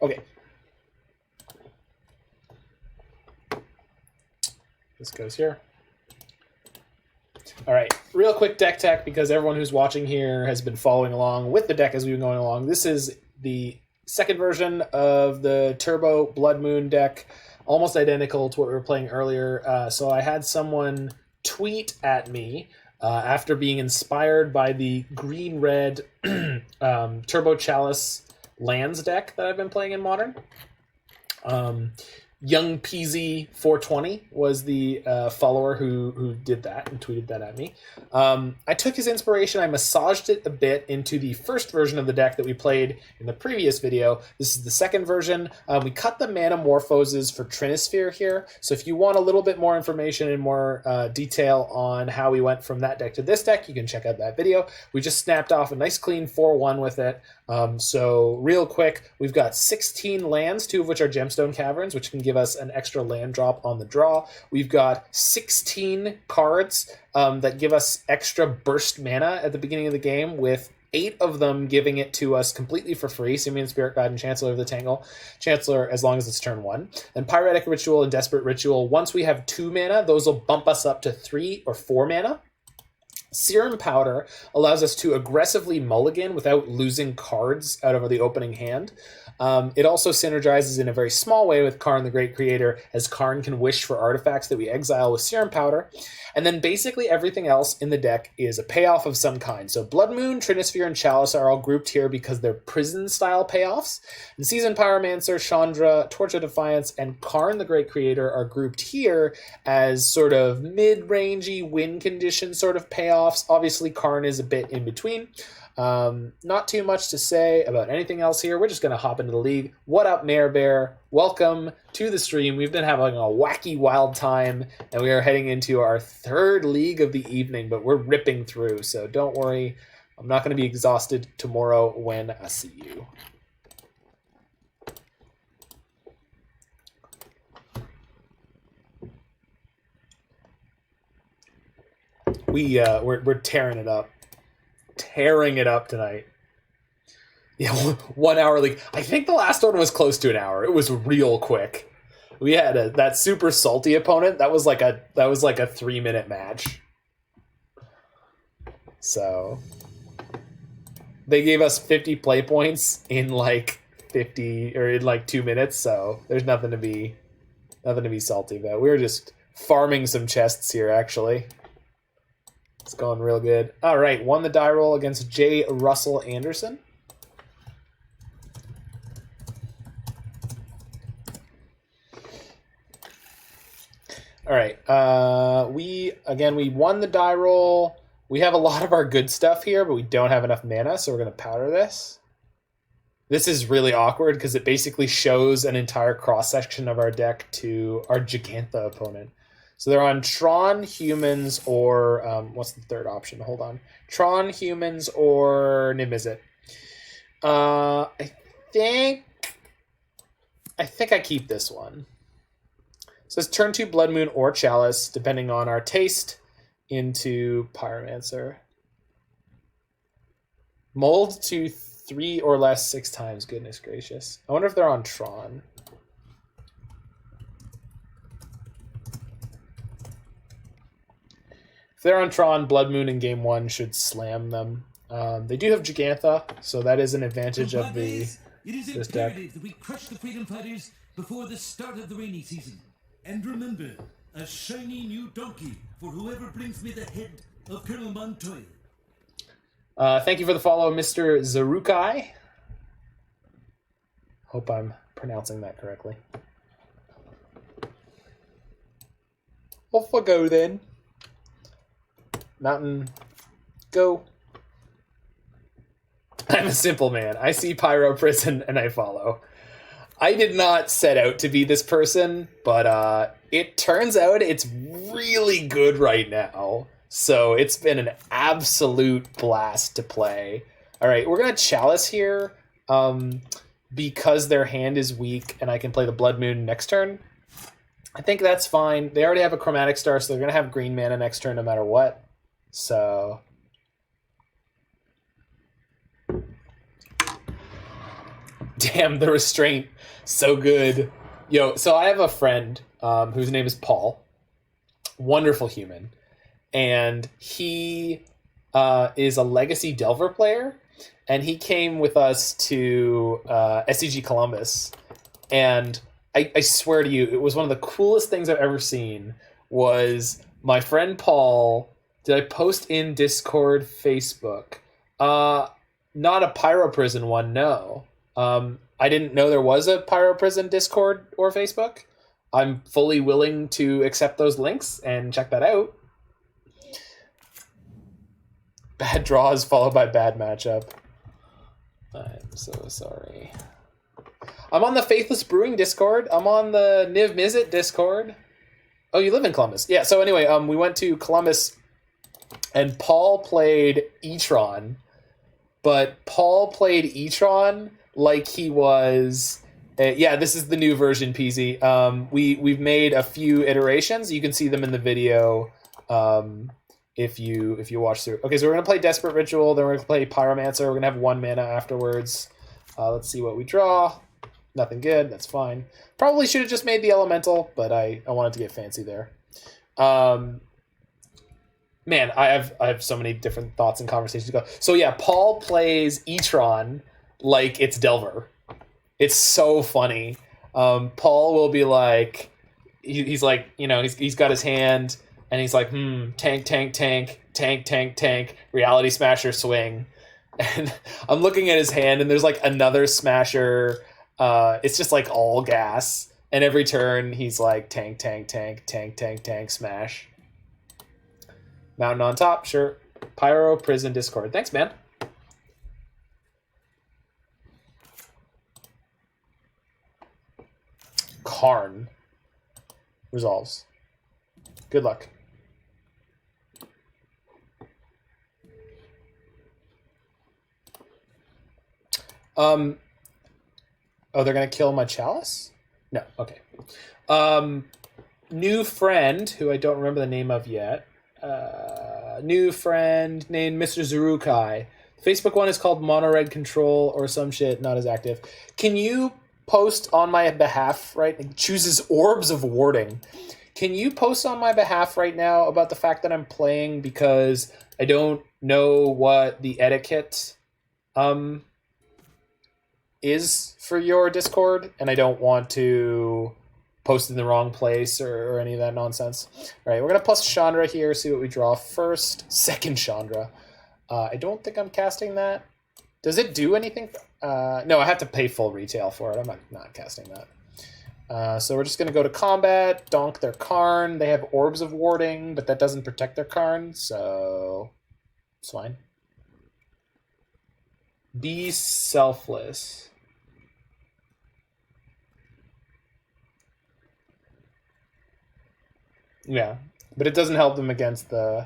Okay. This goes here. All right, real quick deck tech, because everyone who's watching here has been following along with the deck as we've been going along. This is the second version of the Turbo Blood Moon deck, almost identical to what we were playing earlier. So I had someone tweet at me after being inspired by the green-red Turbo Chalice lands deck that I've been playing in Modern. Young Peasy 420 was the follower who did that and tweeted that at me. I took his inspiration, I massaged it a bit into the first version of the deck that we played in the previous video. This is the second version. We cut the mana morphoses for Trinisphere here, so if you want a little bit more information and more detail on how we went from that deck to this deck, you can check out that video. We just snapped off a nice clean 4-1 with it. So real quick, we've got 16 lands, 2 of which are Gemstone Caverns, which can give us an extra land drop on the draw. We've got 16 cards that give us extra burst mana at the beginning of the game, with 8 of them giving it to us completely for free. Simian, Spirit Guide, and Chancellor of the Tangle. Chancellor, as long as it's turn 1. And Pyretic Ritual and Desperate Ritual, once we have 2 mana, those will bump us up to 3 or 4 mana. Serum Powder allows us to aggressively mulligan without losing cards out of the opening hand. It also synergizes in a very small way with Karn, the Great Creator, as Karn can wish for artifacts that we exile with Serum Powder. And then basically everything else in the deck is a payoff of some kind. So Blood Moon, Trinisphere, and Chalice are all grouped here because they're prison-style payoffs. And Seasoned Pyromancer, Chandra, Torch of Defiance, and Karn, the Great Creator, are grouped here as sort of mid-rangey win condition sort of payoffs. Obviously, Karn is a bit in between. Not too much to say about anything else here. We're just going to hop into the league. What up, Mayor Bear? Welcome to the stream. We've been having a wacky, wild time, and we are heading into our third league of the evening, but we're ripping through, so don't worry. I'm not going to be exhausted tomorrow when I see you. We're tearing it up. Tearing it up tonight. Yeah, 1 hour league. I think the last one was close to an hour. It was real quick. We had that super salty opponent. That was like a 3-minute match. So they gave us 50 play points in like 50 or in like 2 minutes. So there's nothing to be salty about. We were just farming some chests here, actually. It's going real good. All right, won the die roll against J. Russell Anderson. All right, we won the die roll. We have a lot of our good stuff here, but we don't have enough mana, so we're going to powder this. This is really awkward because it basically shows an entire cross-section of our deck to our Gigantha opponent. So they're on Tron, Humans, or what's the third option? Hold on. Tron, Humans, or Nimizit. I think I keep this one. So it's turn 2 Blood Moon or Chalice, depending on our taste, into Pyromancer. Mold to 3 or less 6 times. Goodness gracious. I wonder if they're on Tron. If they're on Tron, Blood Moon in game 1 should slam them. They do have Gigantha, so that is an advantage of this deck. That we crush the freedom fighters before the start of the rainy season. And remember, a shiny new donkey for whoever brings me the head of Colonel Montoya. Thank you for the follow, Mr. Zarukai. Hope I'm pronouncing that correctly. Off I go then. Mountain, go. I'm a simple man. I see Pyro Prison and I follow. I did not set out to be this person, but it turns out it's really good right now. So it's been an absolute blast to play. All right, we're going to Chalice here because their hand is weak and I can play the Blood Moon next turn. I think that's fine. They already have a Chromatic Star, so they're going to have green mana next turn no matter what. So Damn, the restraint. So good. Yo, so I have a friend whose name is Paul. Wonderful human. And he is a Legacy Delver player. And he came with us to SCG Columbus. And I swear to you, it was one of the coolest things I've ever seen was my friend Paul. Did I post in Discord, Facebook? Not a Pyro Prison one, no. I didn't know there was a Pyro Prison Discord or Facebook. I'm fully willing to accept those links and check that out. Bad draws followed by bad matchup. I'm so sorry. I'm on the Faithless Brewing Discord. I'm on the Niv Mizzet Discord. Oh, you live in Columbus. Yeah, so anyway, we went to Columbus and Paul played E-Tron. But Paul played E-Tron like he was... yeah, this is the new version, PZ. We've made a few iterations. You can see them in the video if you watch through. Okay, so we're going to play Desperate Ritual, then we're going to play Pyromancer. We're going to have 1 mana afterwards. Let's see what we draw. Nothing good. That's fine. Probably should have just made the Elemental, but I wanted to get fancy there. Man, I have so many different thoughts and conversations to go. So yeah, Paul plays E-Tron like it's Delver. It's so funny. Paul will be like, he's like, you know, he's got his hand and he's like, tank, tank, tank, tank, tank, tank, Reality Smasher swing. And I'm looking at his hand and there's like another Smasher. It's just like all gas. And every turn he's like tank, tank, tank, tank, tank, tank, smash. Mountain on top, sure. Pyro Prison Discord. Thanks, man. Karn resolves. Good luck. Oh, they're gonna kill my Chalice? No, okay. New friend, who I don't remember the name of yet. New friend named Mr. Zarukai. Facebook one is called Monored Control or some shit, not as active. Can you post on my behalf, right? It chooses Orbs of Warding. Can you post on my behalf right now about the fact that I'm playing because I don't know what the etiquette is for your Discord and I don't want to post in the wrong place or any of that nonsense. All right, we're going to plus Chandra here, see what we draw first. Second Chandra. I don't think I'm casting that. Does it do anything? No, I have to pay full retail for it. I'm not casting that. So we're just going to go to combat, donk their Karn. They have Orbs of Warding, but that doesn't protect their Karn, so it's fine. Be selfless. Yeah, but it doesn't help them against the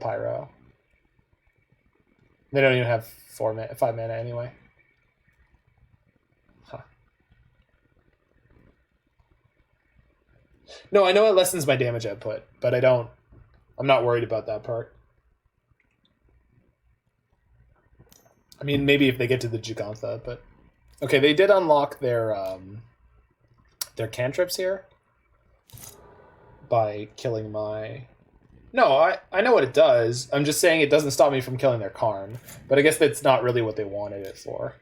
Pyro. They don't even have 5 mana anyway. Huh. No, I know it lessens my damage output, but I'm not worried about that part. I mean, maybe if they get to the Gigantha, but... Okay, they did unlock their cantrips here by killing my... No, I know what it does. I'm just saying it doesn't stop me from killing their Karn. But I guess that's not really what they wanted it for.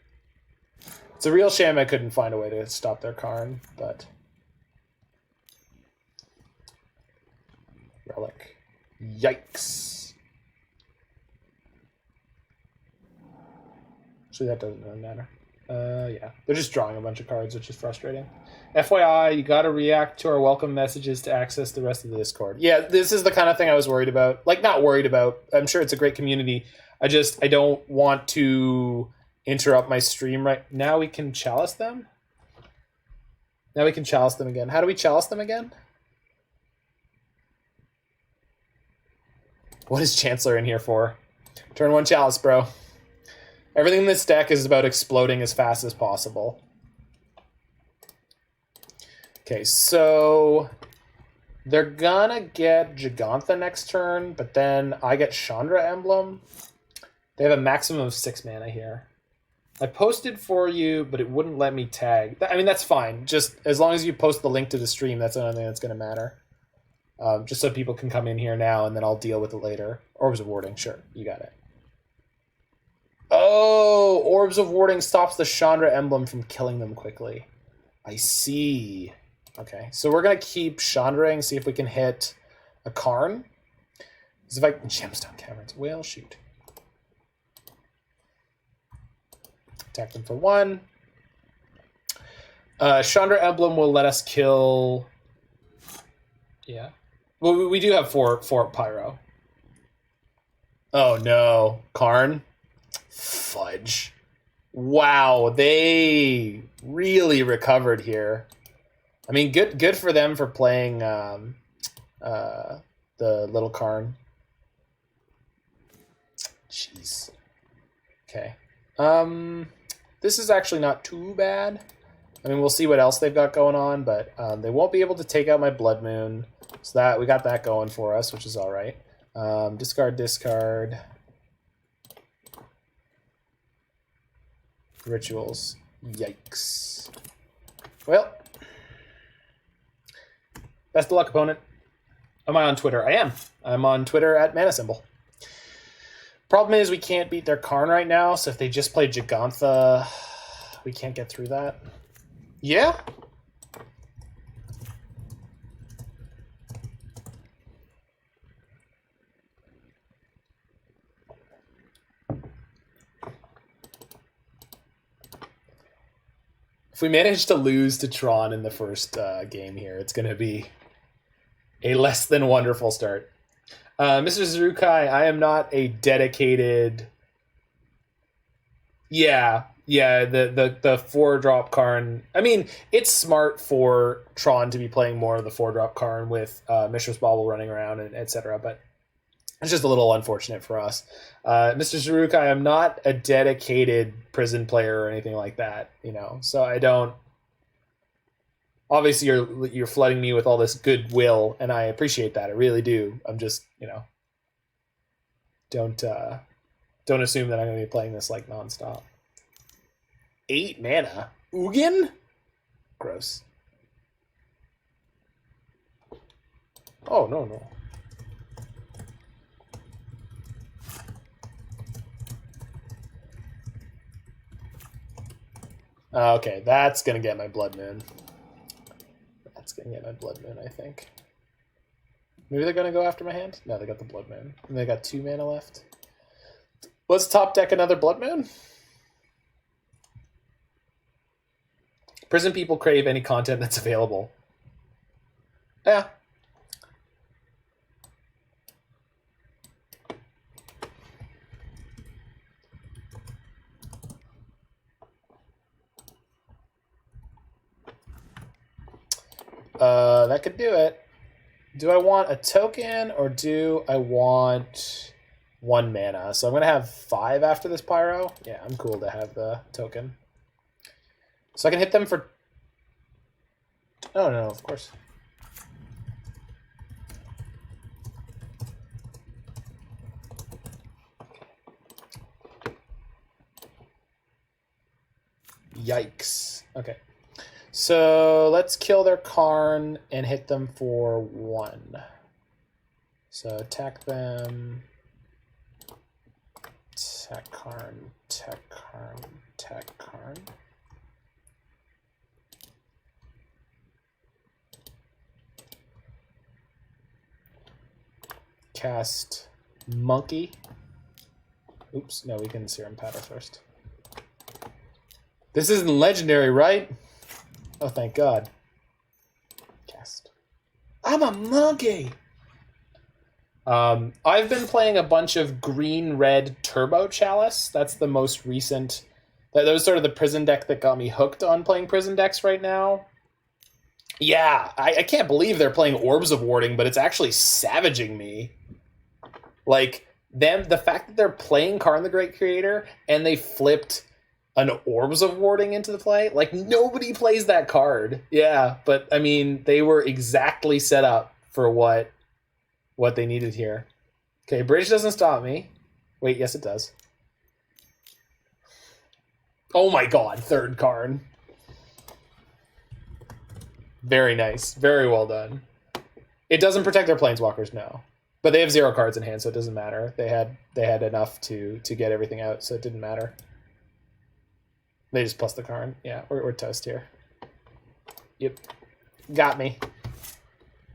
It's a real shame I couldn't find a way to stop their Karn, but... Relic. Yikes. Actually, that doesn't really matter. Yeah. They're just drawing a bunch of cards, which is frustrating. FYI, you gotta react to our welcome messages to access the rest of the Discord. Yeah, this is the kind of thing I was worried about. Like, not worried about. I'm sure it's a great community. I don't want to interrupt my stream right now. We can Chalice them? Now we can Chalice them again. How do we Chalice them again? What is Chancellor in here for? Turn 1 Chalice, bro. Everything in this deck is about exploding as fast as possible. Okay, so they're gonna get Gigantha next turn, but then I get Chandra Emblem. They have a maximum of 6 mana here. I posted for you, but it wouldn't let me tag. I mean, that's fine. Just as long as you post the link to the stream, that's the only thing that's going to matter. Just so people can come in here now, and then I'll deal with it later. Orbs of Warding, sure. You got it. Oh, Orbs of Warding stops the Chandra emblem from killing them quickly. I see. Okay, so we're going to keep Chandraing, see if we can hit a Karn. If I Gemstone Caverns. Well, shoot. Attack them for 1. Chandra emblem will let us kill... Yeah. Well, we do have 4 pyro. Oh, no. Karn? Fudge. Wow, they really recovered here. I mean, good for them for playing the little Karn. Jeez. Okay. This is actually not too bad. I mean, we'll see what else they've got going on, but they won't be able to take out my Blood Moon. So that we got that going for us, which is all right. Discard. Rituals. Yikes. Well, best of luck, opponent. Am I on Twitter? I am. I'm on Twitter at Mana Symbol. Problem is we can't beat their Karn right now, so if they just play Gigantha, we can't get through that. Yeah? If we manage to lose to Tron in the first game here, it's going to be a less than wonderful start. Mr. Zerukai, I am not a dedicated... Yeah, the 4-drop Karn. I mean, it's smart for Tron to be playing more of the 4-drop Karn with Mishra's Bauble running around and etc. But it's just a little unfortunate for us. Mr. Zerukai, I'm not a dedicated prison player or anything like that, you know. So I don't. Obviously, you're flooding me with all this goodwill, and I appreciate that. I really do. I'm just, you know, don't assume that I'm going to be playing this like nonstop. 8 mana, Ugin? Gross. Oh no. Okay, that's gonna get my Blood Moon. I think. Maybe they're gonna go after my hand? No, they got the Blood Moon. And they got 2 mana left. Let's top deck another Blood Moon. Prison people crave any content that's available. Yeah. That could do it. Do I want a token or do I want 1 mana? So I'm going to have 5 after this Pyro. Yeah, I'm cool to have the token. So I can hit them for... Oh, no, of course. Yikes. Okay. So let's kill their Karn and hit them for 1. So attack them. Attack Karn. Attack Karn. Attack Karn. Cast Monkey. Oops, no, we can Serum Powder first. This isn't legendary, right? Oh, thank God. Cast. I'm a monkey! I've been playing a bunch of green-red Turbo Chalice. That's the most recent... That was sort of the prison deck that got me hooked on playing prison decks right now. Yeah, I can't believe they're playing Orbs of Warding, but it's actually savaging me. Like, the fact that they're playing Karn the Great Creator, and they flipped an Orbs of Warding into the play. Like, nobody plays that card. Yeah, but, I mean, they were exactly set up for what they needed here. Okay, Bridge doesn't stop me. Wait, yes it does. Oh my god, third Karn. Very nice. Very well done. It doesn't protect their planeswalkers, no. But they have 0 cards in hand, so it doesn't matter. They had enough to get everything out, so it didn't matter. They just plus the Karn. Yeah, we're toast here. Yep. Got me. That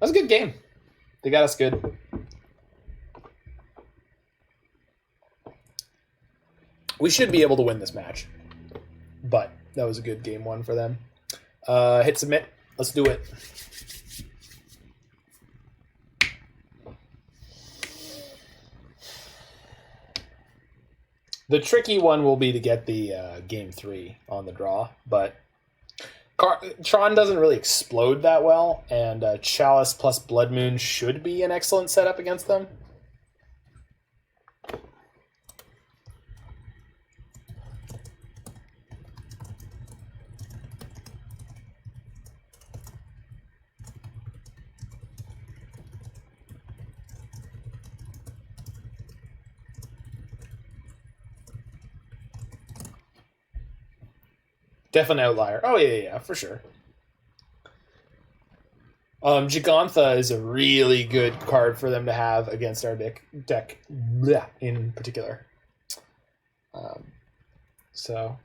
was a good game. They got us good. We should be able to win this match. But that was a good game one for them. Hit submit. Let's do it. The tricky one will be to get the game 3 on the draw, but Tron doesn't really explode that well, and Chalice plus Blood Moon should be an excellent setup against them. Definite outlier. Oh, yeah, for sure. Gigantha is a really good card for them to have against our deck in particular. So...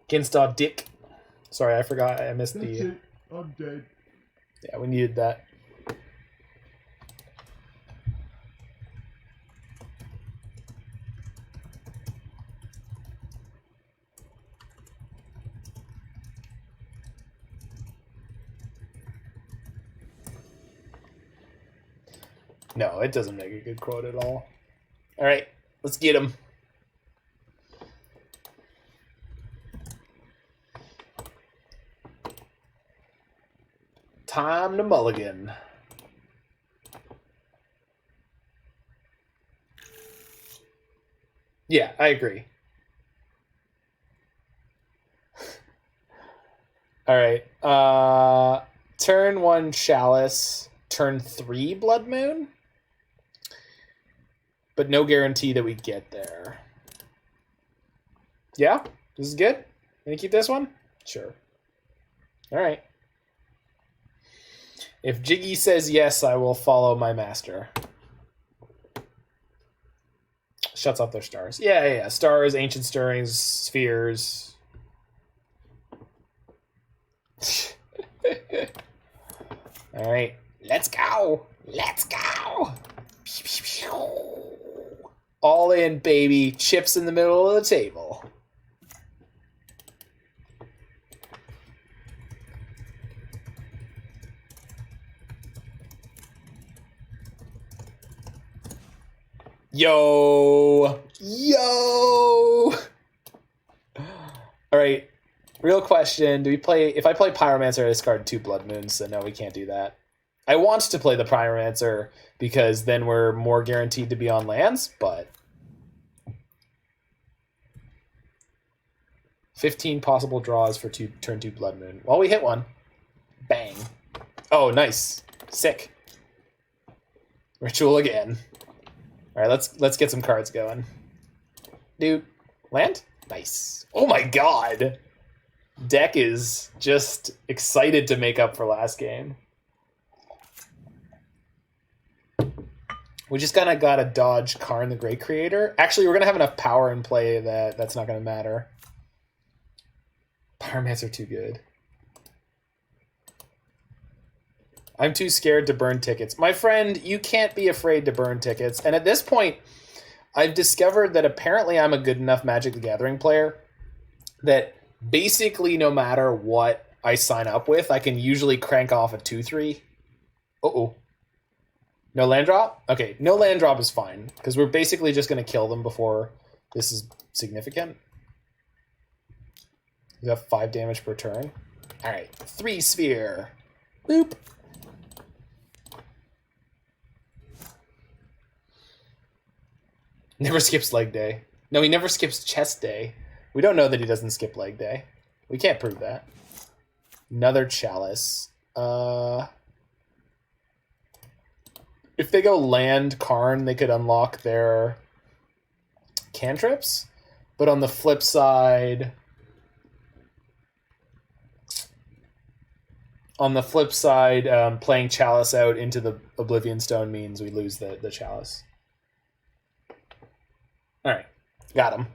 Against our Dick. Sorry, I forgot. I missed That's it. I'm dead. Yeah, we needed that. No, it doesn't make a good quote at all. All right, let's get him. Time to mulligan. Yeah, I agree. All right. Turn 1 Chalice, turn 3 Blood Moon. But no guarantee that we get there. Yeah? This is good? Gonna keep this one? Sure. All right. If Jiggy says yes, I will follow my master. Shuts off their stars. Yeah. Stars, Ancient Stirrings, Spheres. All right. Let's go. Let's go. All in, baby. Chips in the middle of the table. Yo! All right. Real question. Do we play... If I play Pyromancer, I discard 2 Blood Moons, so no, we can't do that. I want to play the Pyromancer because then we're more guaranteed to be on lands, but... 15 possible draws for turn 2 Blood Moon. Well, we hit one. Bang. Oh, nice. Sick. Ritual again. All right, let's get some cards going. Dude, land? Nice. Oh my god. Deck is just excited to make up for last game. We just kind of got to dodge Karn the Great Creator. Actually, we're going to have enough power in play that that's not going to matter. Pyromancer too good. I'm too scared to burn tickets. My friend, you can't be afraid to burn tickets. And at this point, I've discovered that apparently I'm a good enough Magic the Gathering player that basically no matter what I sign up with, I can usually crank off a 2-3. Uh-oh. No land drop? Okay, no land drop is fine, because we're basically just going to kill them before this is significant. We have 5 damage per turn. All right, 3 sphere. Boop. Never skips leg day. No, he never skips chest day. We don't know that he doesn't skip leg day. We can't prove that. Another Chalice. if they go land Karn, they could unlock their cantrips. But on the flip side, playing Chalice out into the Oblivion Stone means we lose the Chalice. All right, got him.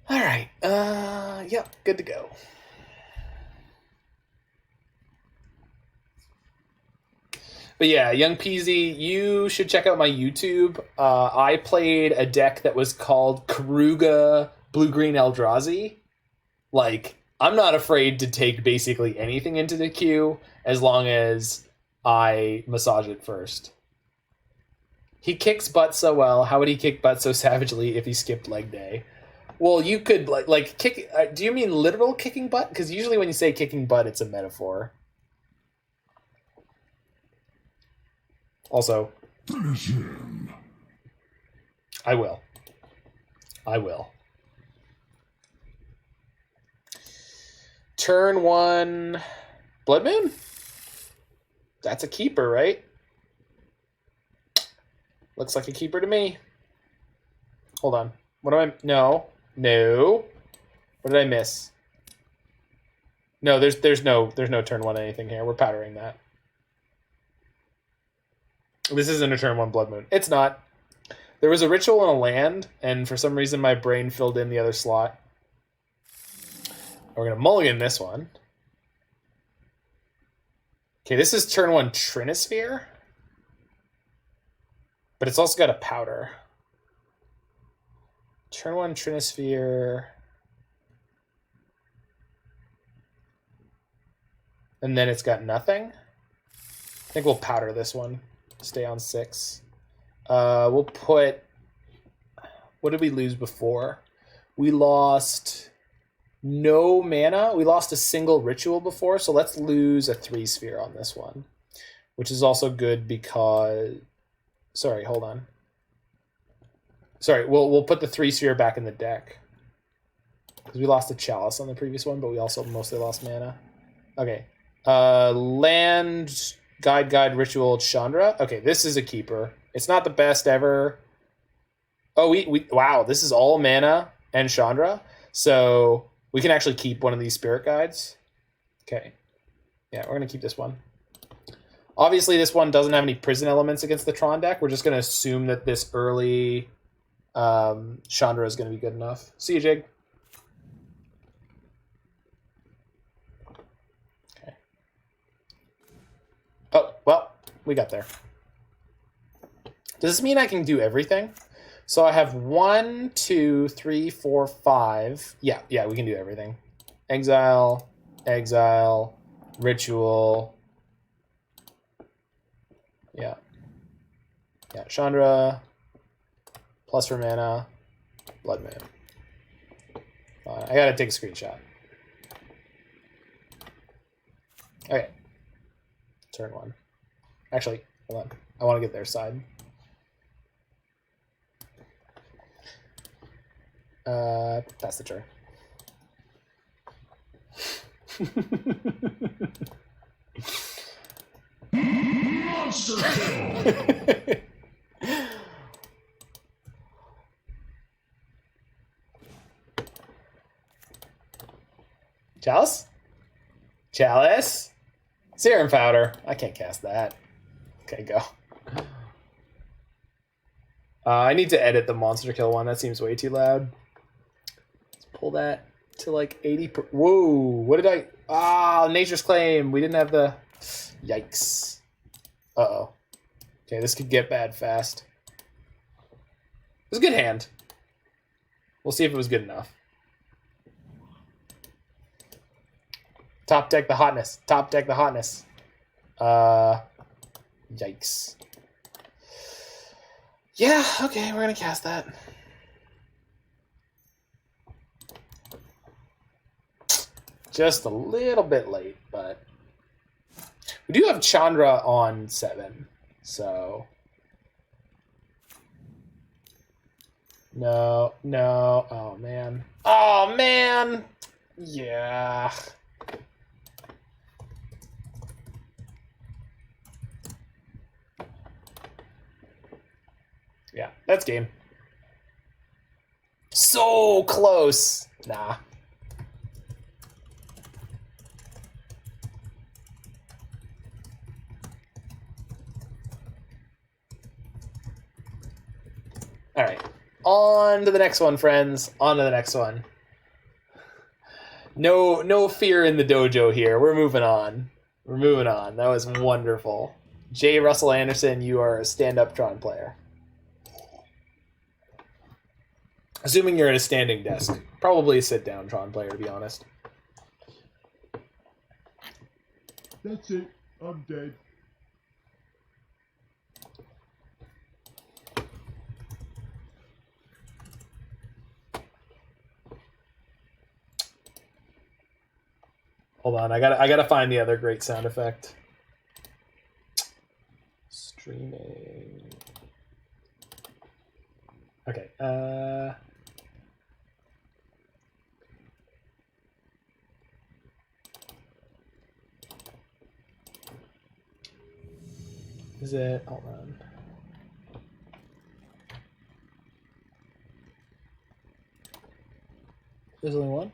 All right, yep, good to go. But yeah, Young Peasy, you should check out my YouTube. I played a deck that was called Karuga Blue-Green Eldrazi. Like, I'm not afraid to take basically anything into the queue as long as I massage it first. He kicks butt so well. How would he kick butt so savagely if he skipped leg day? Well, you could like kick. Do you mean literal kicking butt? Because usually when you say kicking butt, it's a metaphor. Also, finish him. I will. Turn 1, Blood Moon? That's a keeper, right? Looks like a keeper to me. Hold on. What do I... No. What did I miss? No, there's no turn 1 anything here. We're powdering that. This isn't a turn 1 Blood Moon. It's not. There was a ritual and a land, and for some reason my brain filled in the other slot. We're going to mulligan this one. Okay, this is turn 1 Trinisphere. But it's also got a powder. Turn 1 Trinisphere. And then it's got nothing. I think we'll powder this one. Stay on 6. We'll put... What did we lose before? We lost... no mana. We lost a single ritual before, so let's lose a 3-sphere on this one. Which is also good because... Sorry, hold on. Sorry, we'll put the 3-sphere back in the deck. Because we lost a Chalice on the previous one, but we also mostly lost mana. Okay. Land, Guide, Ritual, Chandra. Okay, this is a keeper. It's not the best ever. Oh, we wow, this is all mana and Chandra. So... we can actually keep one of these spirit guides. Okay. Yeah, we're going to keep this one. Obviously, this one doesn't have any prison elements against the Tron deck. We're just going to assume that this early Chandra is going to be good enough. See you, Jig. Okay. Oh, well, we got there. Does this mean I can do everything? So I have 1, 2, 3, 4, 5. Yeah, we can do everything. Exile, Ritual. Yeah, Chandra, plus for mana, Blood Moon. I gotta take a screenshot. Okay. Turn 1. Actually, hold on. I want to get their side. That's the turn. Monster kill. Chalice? Serum Powder. I can't cast that. Okay, go. I need to edit the monster kill one. That seems way too loud. Let's pull that to like 80 per... Whoa, what did I... Ah, Nature's Claim. We didn't have the... Yikes. Uh-oh. Okay, this could get bad fast. It was a good hand. We'll see if it was good enough. Top deck the hotness. Yikes. Yeah, okay, we're gonna cast that. Just a little bit late, but we do have Chandra on 7, so no, oh man, yeah. Yeah, that's game. So close. Nah. All right. On to the next one, friends. On to the next one. No fear in the dojo here. We're moving on. We're moving on. That was wonderful. J. Russell Anderson, you are a stand-up Tron player. Assuming you're at a standing desk. Probably a sit-down Tron player, to be honest. That's it. I'm dead. Hold on, I gotta find the other great sound effect. Streaming. Okay, is it? Hold on. There's only one?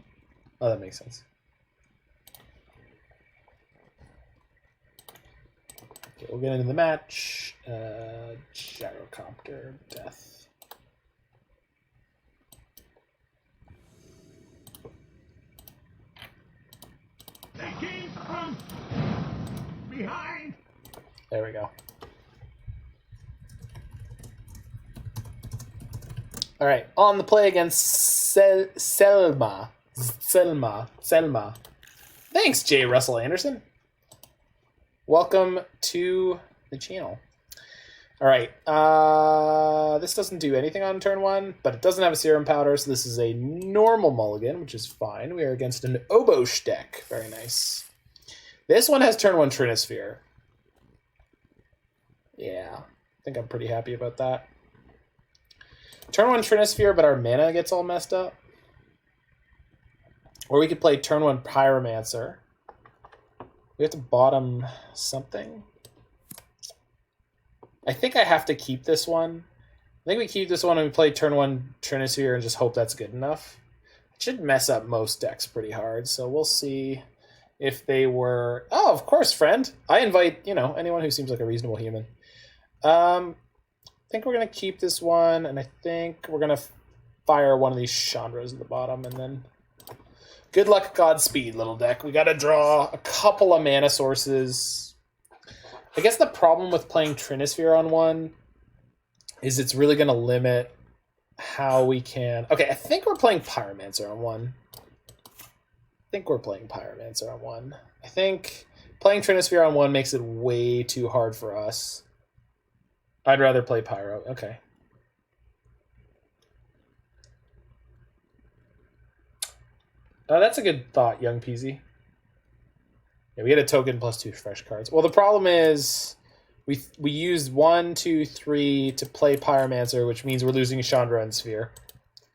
Oh, that makes sense. Okay, we'll get into the match. Gyrocopter death. They came from behind. There we go. All right, on the play against Selma. Thanks, J. Russell Anderson. Welcome to the channel. All right, this doesn't do anything on turn one, but it doesn't have a Serum Powder, so this is a normal mulligan, which is fine. We are against an Obosh deck. Very nice. This one has turn one Trinisphere. Yeah, I think I'm pretty happy about that. Turn one Trinisphere, but our mana gets all messed up. Or we could play turn one Pyromancer. We have to bottom something. I think I have to keep this one. I think we keep this one and we play turn one Trinisphere and just hope that's good enough. It should mess up most decks pretty hard, so we'll see if they were... Oh, of course, friend. I invite, anyone who seems like a reasonable human. I think we're going to keep this one, and I think we're going to fire one of these Chandras at the bottom, and then... Good luck, Godspeed, little deck. We got to draw a couple of mana sources. I guess the problem with playing Trinisphere on one is it's really going to limit how we can... Okay, I think we're playing Pyromancer on one. I think playing Trinisphere on one makes it way too hard for us. I'd rather play Pyro. Okay. That's a good thought, Young Peasy. Yeah, we get a token plus 2 fresh cards. Well, the problem is we used 1, 2, 3 to play Pyromancer, which means we're losing Chandra and Sphere.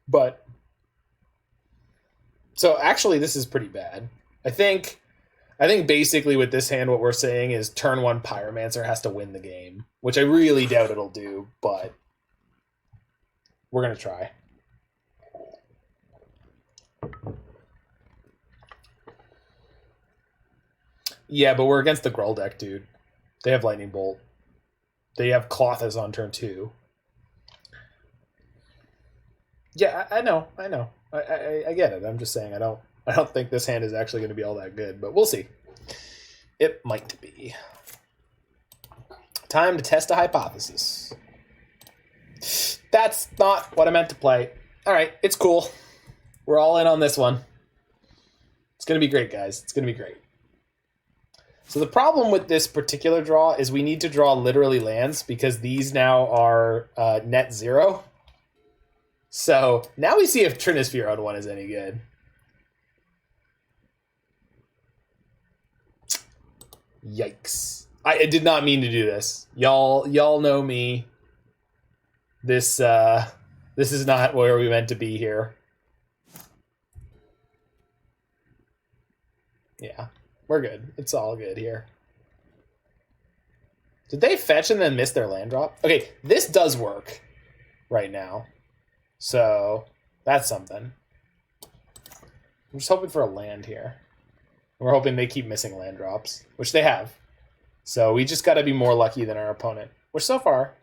But so actually, this is pretty bad. I think basically with this hand, what we're saying is turn one Pyromancer has to win the game, which I really doubt it'll do, but we're gonna try. Yeah, but we're against the Gruul deck, dude. They have Lightning Bolt. They have Clothas on turn 2. Yeah, I know. I get it. I'm just saying I don't think this hand is actually going to be all that good, but we'll see. It might be. Time to test a hypothesis. That's not what I meant to play. All right, it's cool. We're all in on this one. It's going to be great, guys. It's going to be great. So the problem with this particular draw is we need to draw literally lands because these now are net 0. So now we see if Trinisphere on one is any good. Yikes. I did not mean to do this. Y'all know me. This is not where we meant to be here. Yeah. We're good. It's all good here. Did they fetch and then miss their land drop? Okay, this does work. right now. So that's something. I'm just hoping for a land here. We're hoping they keep missing land drops, which they have. So we just got to be more lucky than our opponent, which so far.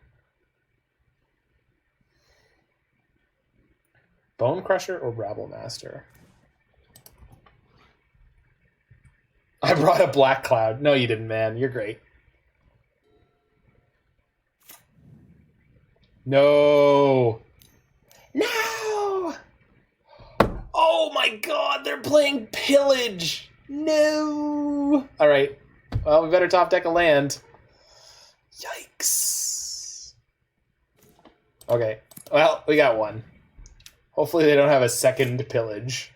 Bone Crusher or Rabble Master? I brought a Black Cloud. No, you didn't, man. You're great. No. No. Oh my god, they're playing Pillage. No. All right. Well, we better top deck a land. Yikes. Okay. Well, we got one. Hopefully they don't have a second Pillage.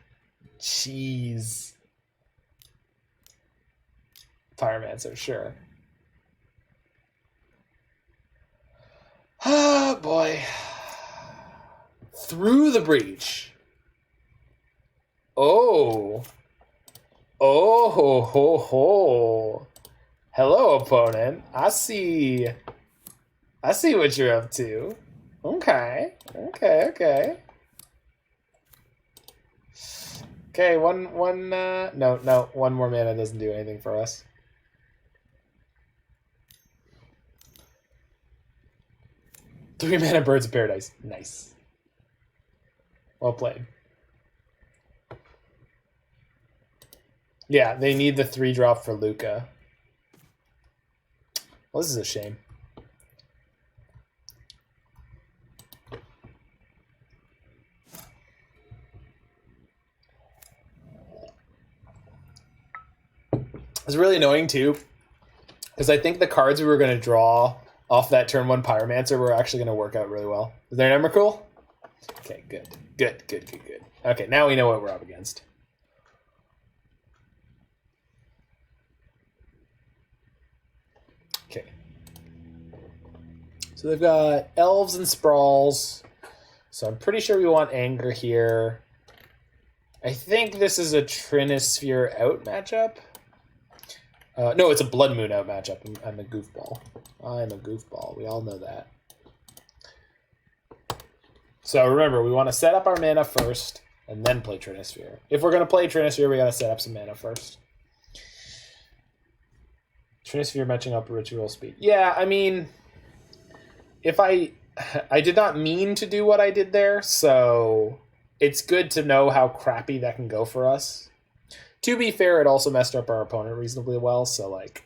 Jeez. Pyromancer, sure. Ah, boy. Through the breach. Oh. Oh, ho, ho, ho. Hello, opponent. I see what you're up to. Okay. Okay, one no, one more mana doesn't do anything for us. Three mana Birds of Paradise. Nice. Well played. Yeah, they need the 3-drop for Luca. Well, this is a shame. It's really annoying too, because I think the cards we were going to draw off that turn 1 Pyromancer were actually going to work out really well. Is there an Emrakul? Okay, good. Okay, now we know what we're up against. Okay. So they've got Elves and Sprawls. So I'm pretty sure we want Anger here. I think this is a Trinisphere out matchup. No, it's a Blood Moon out matchup. I'm a goofball. I'm a goofball. We all know that. So remember, we want to set up our mana first and then play Trinisphere. If we're going to play Trinisphere, we got to set up some mana first. Trinisphere matching up Ritual Speed. Yeah, I mean, if I did not mean to do what I did there, so it's good to know how crappy that can go for us. To be fair, it also messed up our opponent reasonably well, so like...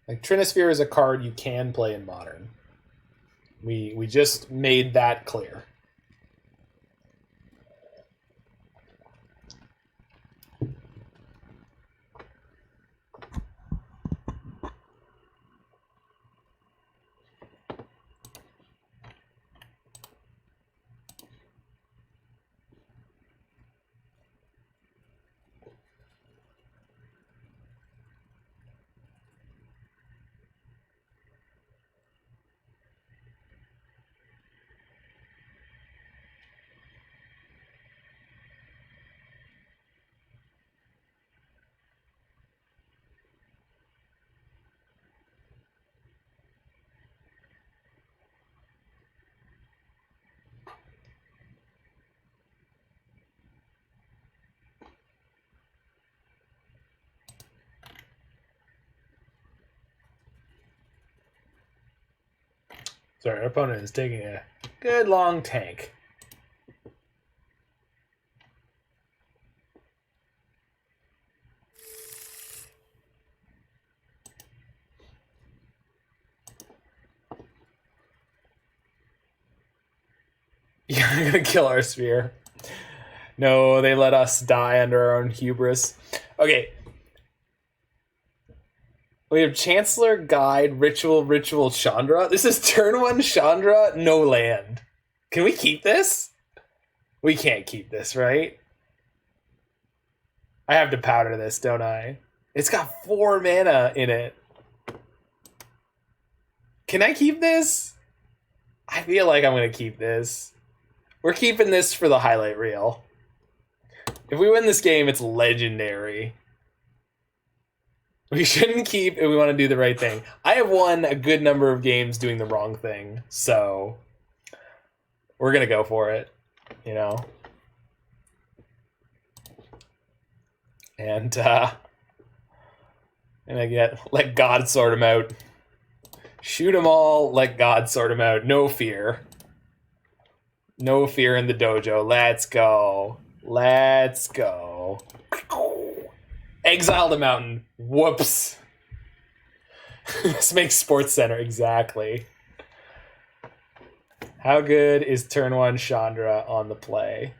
Like, Trinisphere is a card you can play in Modern. We just made that clear. Sorry, our opponent is taking a good long tank. Yeah, I'm gonna kill our sphere. No, they let us die under our own hubris. Okay. We have Chancellor, Guide, Ritual, Chandra. This is turn 1 Chandra, no land. Can we keep this? We can't keep this, right? I have to powder this, don't I? It's got 4 mana in it. Can I keep this? I feel like I'm going to keep this. We're keeping this for the highlight reel. If we win this game, it's legendary. We shouldn't keep if we want to do the right thing. I have won a good number of games doing the wrong thing, so we're going to go for it, you know? And I let God sort them out. Shoot them all, let God sort them out. No fear. No fear in the dojo. Let's go. Let's go. Exile the mountain. Whoops. This makes Sports Center. Exactly. How good is turn 1 Chandra on the play?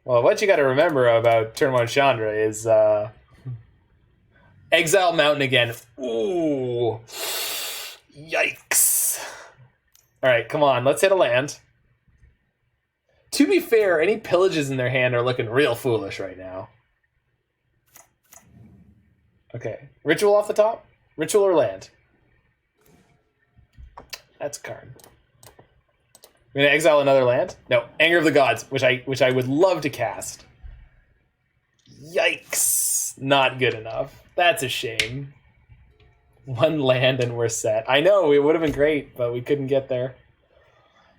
Well, what you got to remember about turn 1 Chandra is exile mountain again. Ooh. Yikes. All right, come on. Let's hit a land. To be fair, any pillages in their hand are looking real foolish right now. Okay. Ritual off the top? Ritual or land? That's Karn. We're gonna exile another land? No, Anger of the Gods, which I would love to cast. Yikes. Not good enough. That's a shame. 1 land and we're set. I know, it would have been great, but we couldn't get there.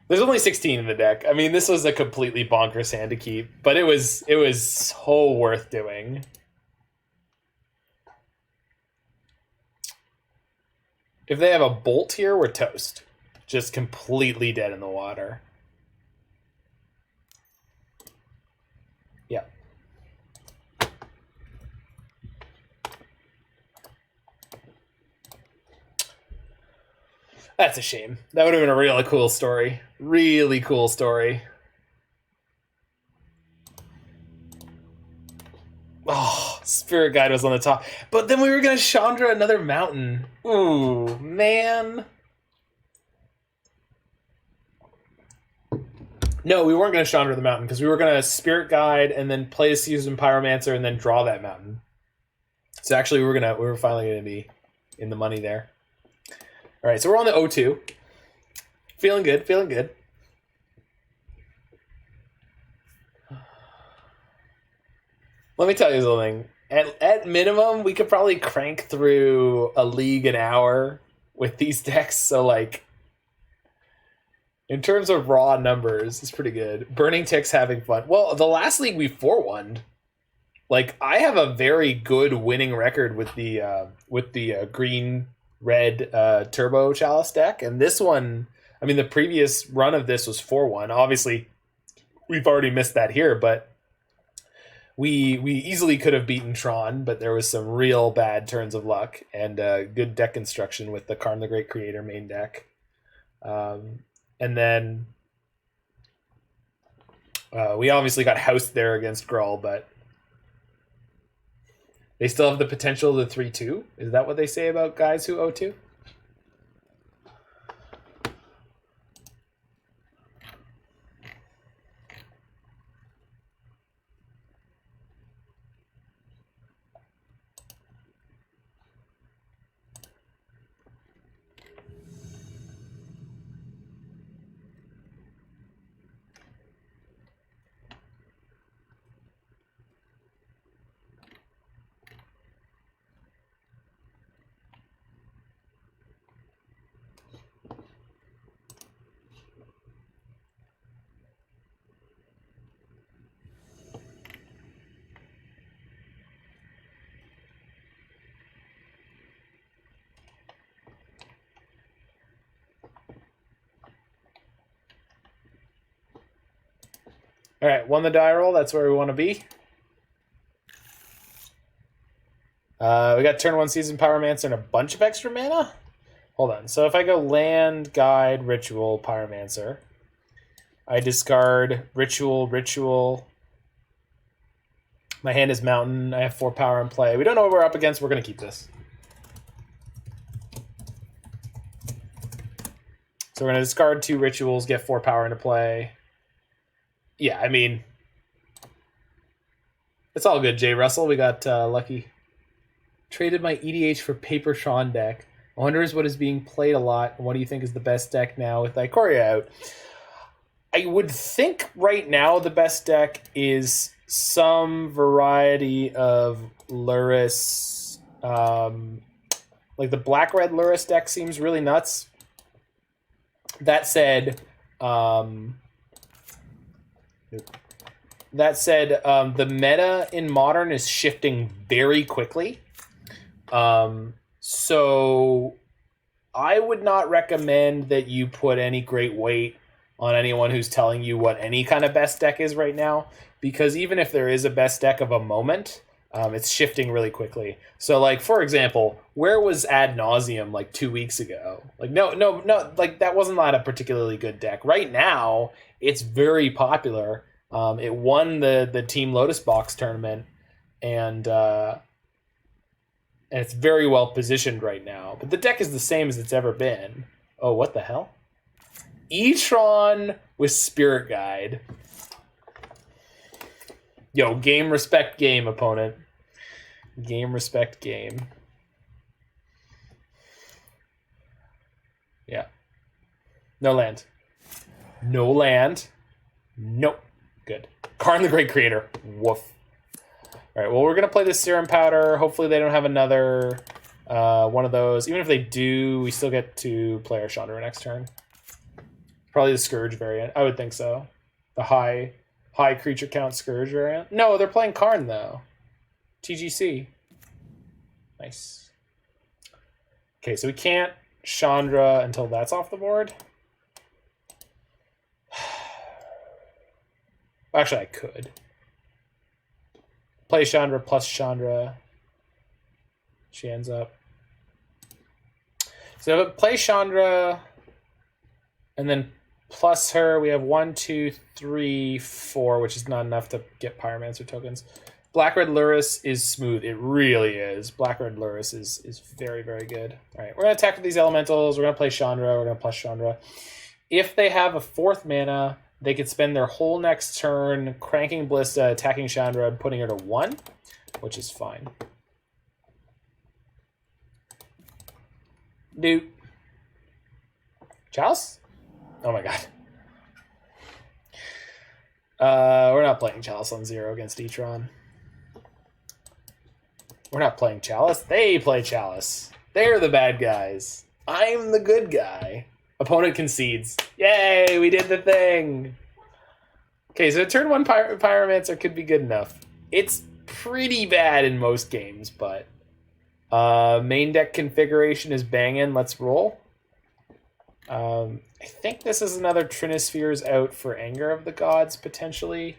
There's only 16 in the deck. I mean, this was a completely bonkers hand to keep, but it was so worth doing. If they have a bolt here, we're toast. Just completely dead in the water. Yeah. That's a shame. That would have been a really cool story. Really cool story. Oh, Spirit Guide was on the top. But then we were going to Chandra another mountain. Ooh, man. No, we weren't going to Chandra the mountain because we were going to Spirit Guide and then play a Seasoned Pyromancer and then draw that mountain. So actually, we were finally going to be in the money there. All right, so we're on the 0-2. Feeling good, feeling good. Let me tell you something. At minimum, we could probably crank through a league an hour with these decks. So, like, in terms of raw numbers, it's pretty good. Burning Tick's having fun. Well, the last league we 4-1'd. Like, I have a very good winning record with the green-red Turbo Chalice deck. And this one, I mean, the previous run of this was 4-1. Obviously, we've already missed that here, but we easily could have beaten Tron, but there was some real bad turns of luck and good deck construction with the Karn the Great Creator main deck. And then we obviously got housed there against Gruul, but they still have the potential to 3-2. Is that what they say about guys who 0-2? All right, won the die roll. That's where we want to be. We got turn 1 Seasoned Pyromancer and a bunch of extra mana? Hold on. So if I go land, guide, ritual, Pyromancer, I discard ritual. My hand is mountain. I have 4 power in play. We don't know what we're up against. We're going to keep this. So we're going to discard 2 rituals, get 4 power into play. Yeah, I mean, it's all good, Jay Russell. We got lucky. Traded my EDH for Paper Tron deck. Wonders what is being played a lot. And what do you think is the best deck now with Ikoria out? I would think right now the best deck is some variety of Lurrus. Like the black-red Lurrus deck seems really nuts. That said, the meta in Modern is shifting very quickly. So I would not recommend that you put any great weight on anyone who's telling you what any kind of best deck is right now, because even if there is a best deck of a moment, it's shifting really quickly. So, like, for example, where was Ad Nauseam like 2 weeks ago? Like, no, like that wasn't not a particularly good deck. Right now, it's very popular. It won the Team Lotus Box tournament, and it's very well positioned right now. But the deck is the same as it's ever been. Oh, what the hell? E-Tron with Spirit Guide. Yo, game, respect, game, opponent. Game, respect, game. Yeah. No land. No land. Nope. Good. Karn the Great Creator. Woof. All right, well, we're going to play this Serum Powder. Hopefully they don't have another one of those. Even if they do, we still get to play our Chandra next turn. Probably the Scourge variant. I would think so. The high creature count Scourge variant. No, they're playing Karn, though. TGC. Nice. Okay, so we can't Chandra until that's off the board. Actually, I could. Play Chandra plus Chandra. She ends up. So play Chandra, and then plus her, we have 1, 2, 3, 4, which is not enough to get Pyromancer tokens. Black-Red Lurrus is smooth. It really is. Black-Red Lurrus is very, very good. All right, we're going to attack with these elementals. We're going to play Chandra. We're going to plus Chandra. If they have a 4th mana, they could spend their whole next turn cranking Ballista, attacking Chandra, and putting her to 1, which is fine. Dude. Chalice? Oh my god. We're not playing Chalice on 0 against E-Tron. We're not playing Chalice. They play Chalice. They're the bad guys. I'm the good guy. Opponent concedes. Yay, we did the thing. Okay, so turn 1 Pyromancer could be good enough. It's pretty bad in most games, but main deck configuration is banging. Let's roll. I think this is another Trinispheres out for Anger of the Gods, potentially.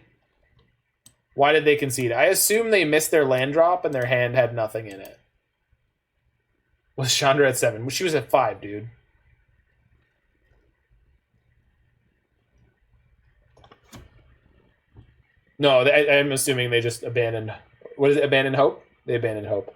Why did they concede? I assume they missed their land drop and their hand had nothing in it. Was Chandra at 7? She was at 5, dude. No, I'm assuming they just abandoned... What is it? Abandoned Hope? They abandoned Hope.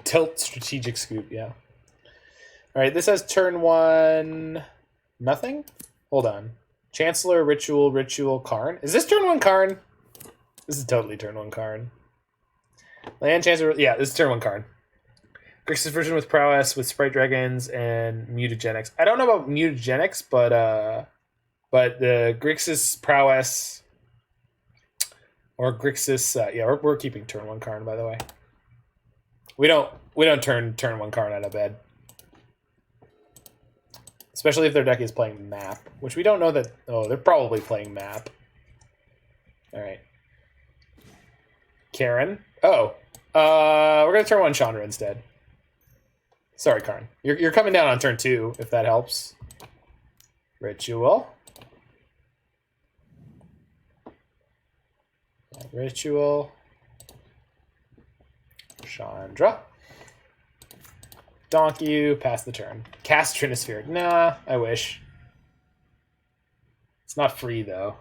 Tilt Strategic Scoop, yeah. Alright, this has turn 1... Nothing? Hold on. Chancellor, Ritual, Karn. Is this turn 1 Karn? This is totally turn 1 Karn. Land Chancellor... Yeah, this is turn 1 Karn. Grixis version with Prowess, with Sprite Dragons, and Mutagenics. I don't know about Mutagenics, but the Grixis Prowess... Or Grixis... yeah, we're keeping turn 1 Karn, by the way. We don't turn 1 Karn out of bed. Especially if their deck is playing map, which we don't know that... Oh, they're probably playing map. Alright. Karen. Oh. We're going to turn 1 Chandra instead. Sorry, Karn. You're coming down on turn 2, if that helps. Ritual. Ritual. Chandra. Donk you, pass the turn. Cast Trinisphere. Nah, I wish. It's not free, though.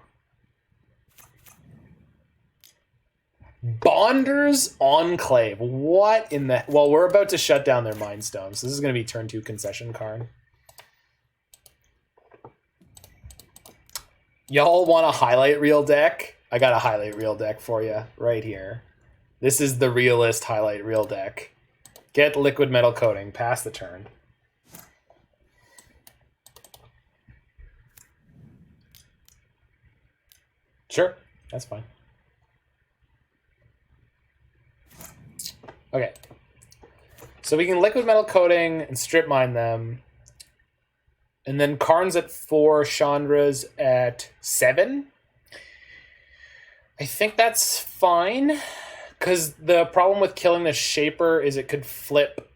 Bonder's Enclave. What in the... Well, we're about to shut down their Mind Stones. This is going to be turn 2 concession Karn. Y'all want a highlight reel deck? I got a highlight reel deck for you right here. This is the realest highlight reel deck. Get Liquimetal Coating. Pass the turn. Sure, that's fine. Okay. So we can Liquimetal Coating and strip mine them. And then Karn's at 4, Chandra's at 7. I think that's fine. Because the problem with killing the Shaper is it could flip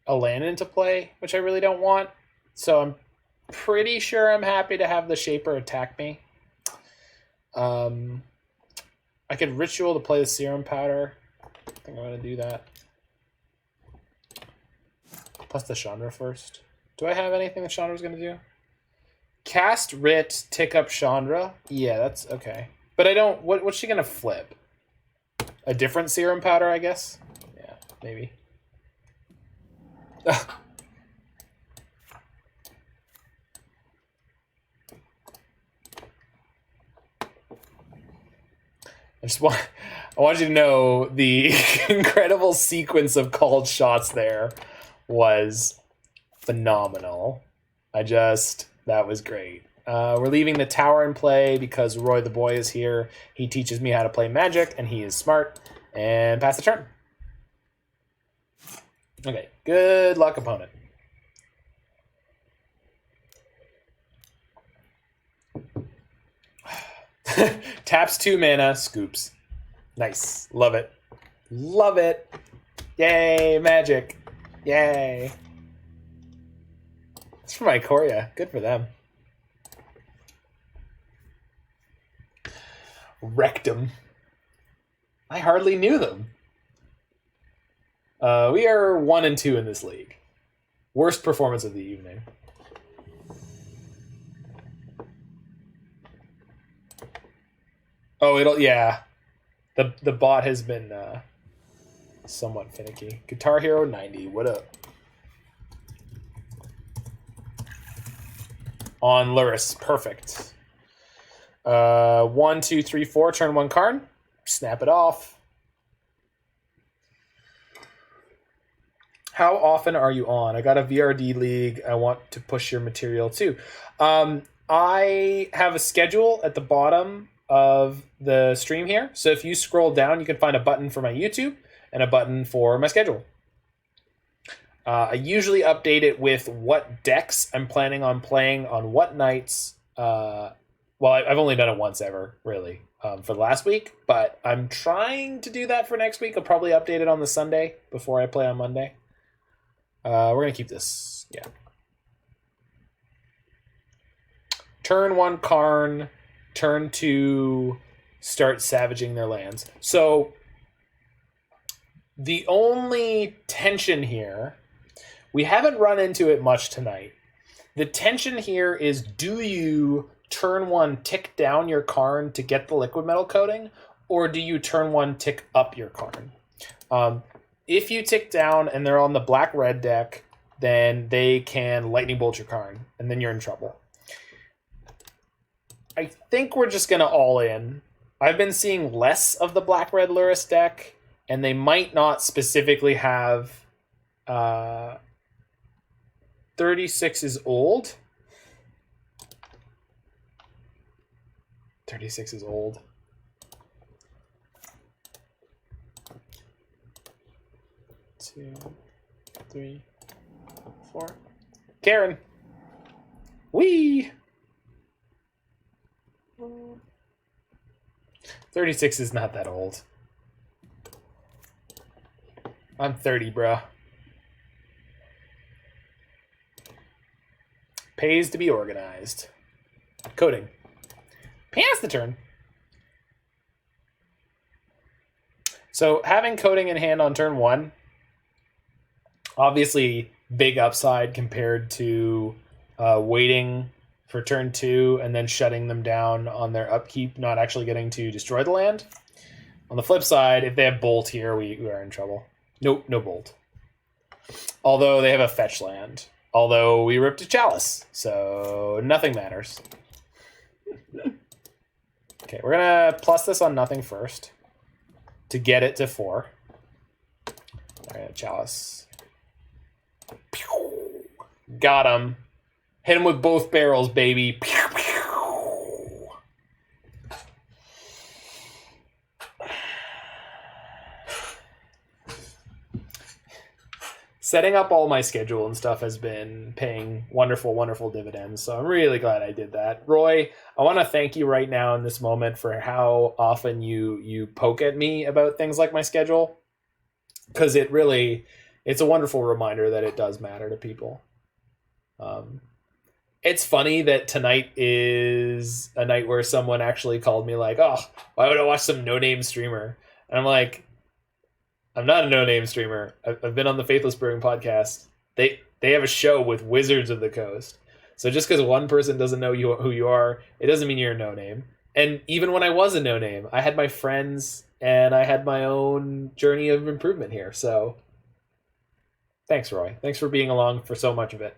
a land into play, which I really don't want. So I'm pretty sure I'm happy to have the Shaper attack me. I could Ritual to play the Serum Powder. I think I'm going to do that. Plus the Chandra first. Do I have anything that Chandra's going to do? Cast Writ, tick up Chandra. Yeah, that's okay. But I don't... What's she going to flip? A different Serum Powder, I guess? Yeah, maybe. I want you to know the incredible sequence of called shots there was phenomenal. That was great. We're leaving the tower in play because Roy the boy is here. He teaches me how to play Magic, and he is smart. And pass the turn. Okay, good luck, opponent. Taps 2 mana, scoops. Nice. Love it. Love it. Yay, Magic. Yay. It's for my Ikoria. Good for them. Rectum. I hardly knew them. We are 1-2 in this league. Worst performance of the evening. Oh, yeah. The bot has been somewhat finicky. Guitar Hero 90, what up? On Luris, perfect. 1, 2, 3, 4, turn 1 Karn. Snap it off. How often are you on? I got a VRD league. I want to push your material too. I have a schedule at the bottom of the stream here. So if you scroll down, you can find a button for my YouTube and a button for my schedule. I usually update it with what decks I'm planning on playing on what nights. Well, I've only done it once ever, really, for the last week. But I'm trying to do that for next week. I'll probably update it on the Sunday before I play on Monday. We're going to keep this. Yeah. Turn 1 Karn. Turn 2 start savaging their lands. So the only tension here, we haven't run into it much tonight. The tension here is, do you turn 1 tick down your Karn to get the Liquimetal Coating, or do you turn 1 tick up your Karn? If you tick down and they're on the black-red deck, then they can Lightning Bolt your Karn, and then you're in trouble. I think we're just going to all in. I've been seeing less of the black-red Luris deck, and they might not specifically have 36 is old. 36 is old. Two, 3, 4. Karen. Wee. 36 is not that old. I'm 30, bruh. Pays to be organized. Coding. Pass the turn. So having coding in hand on turn 1, obviously big upside compared to waiting for turn 2 and then shutting them down on their upkeep, not actually getting to destroy the land. On the flip side, if they have Bolt here, we are in trouble. Nope, no Bolt. Although they have a fetch land. Although we ripped a Chalice, so nothing matters. Okay, we're gonna plus this on nothing first to get it to 4. Alright, Chalice. Pew! Got him. Hit him with both barrels, baby. Pew, pew. Setting up all my schedule and stuff has been paying wonderful, wonderful dividends. So I'm really glad I did that. Roy, I want to thank you right now in this moment for how often you poke at me about things like my schedule. Because it's a wonderful reminder that it does matter to people. It's funny that tonight is a night where someone actually called me like, oh, why would I watch some no-name streamer? And I'm like, I'm not a no-name streamer. I've been on the Faithless Brewing podcast. They have a show with Wizards of the Coast. So just because one person doesn't know who you are, it doesn't mean you're a no-name. And even when I was a no-name, I had my friends and I had my own journey of improvement here. So thanks, Roy. Thanks for being along for so much of it.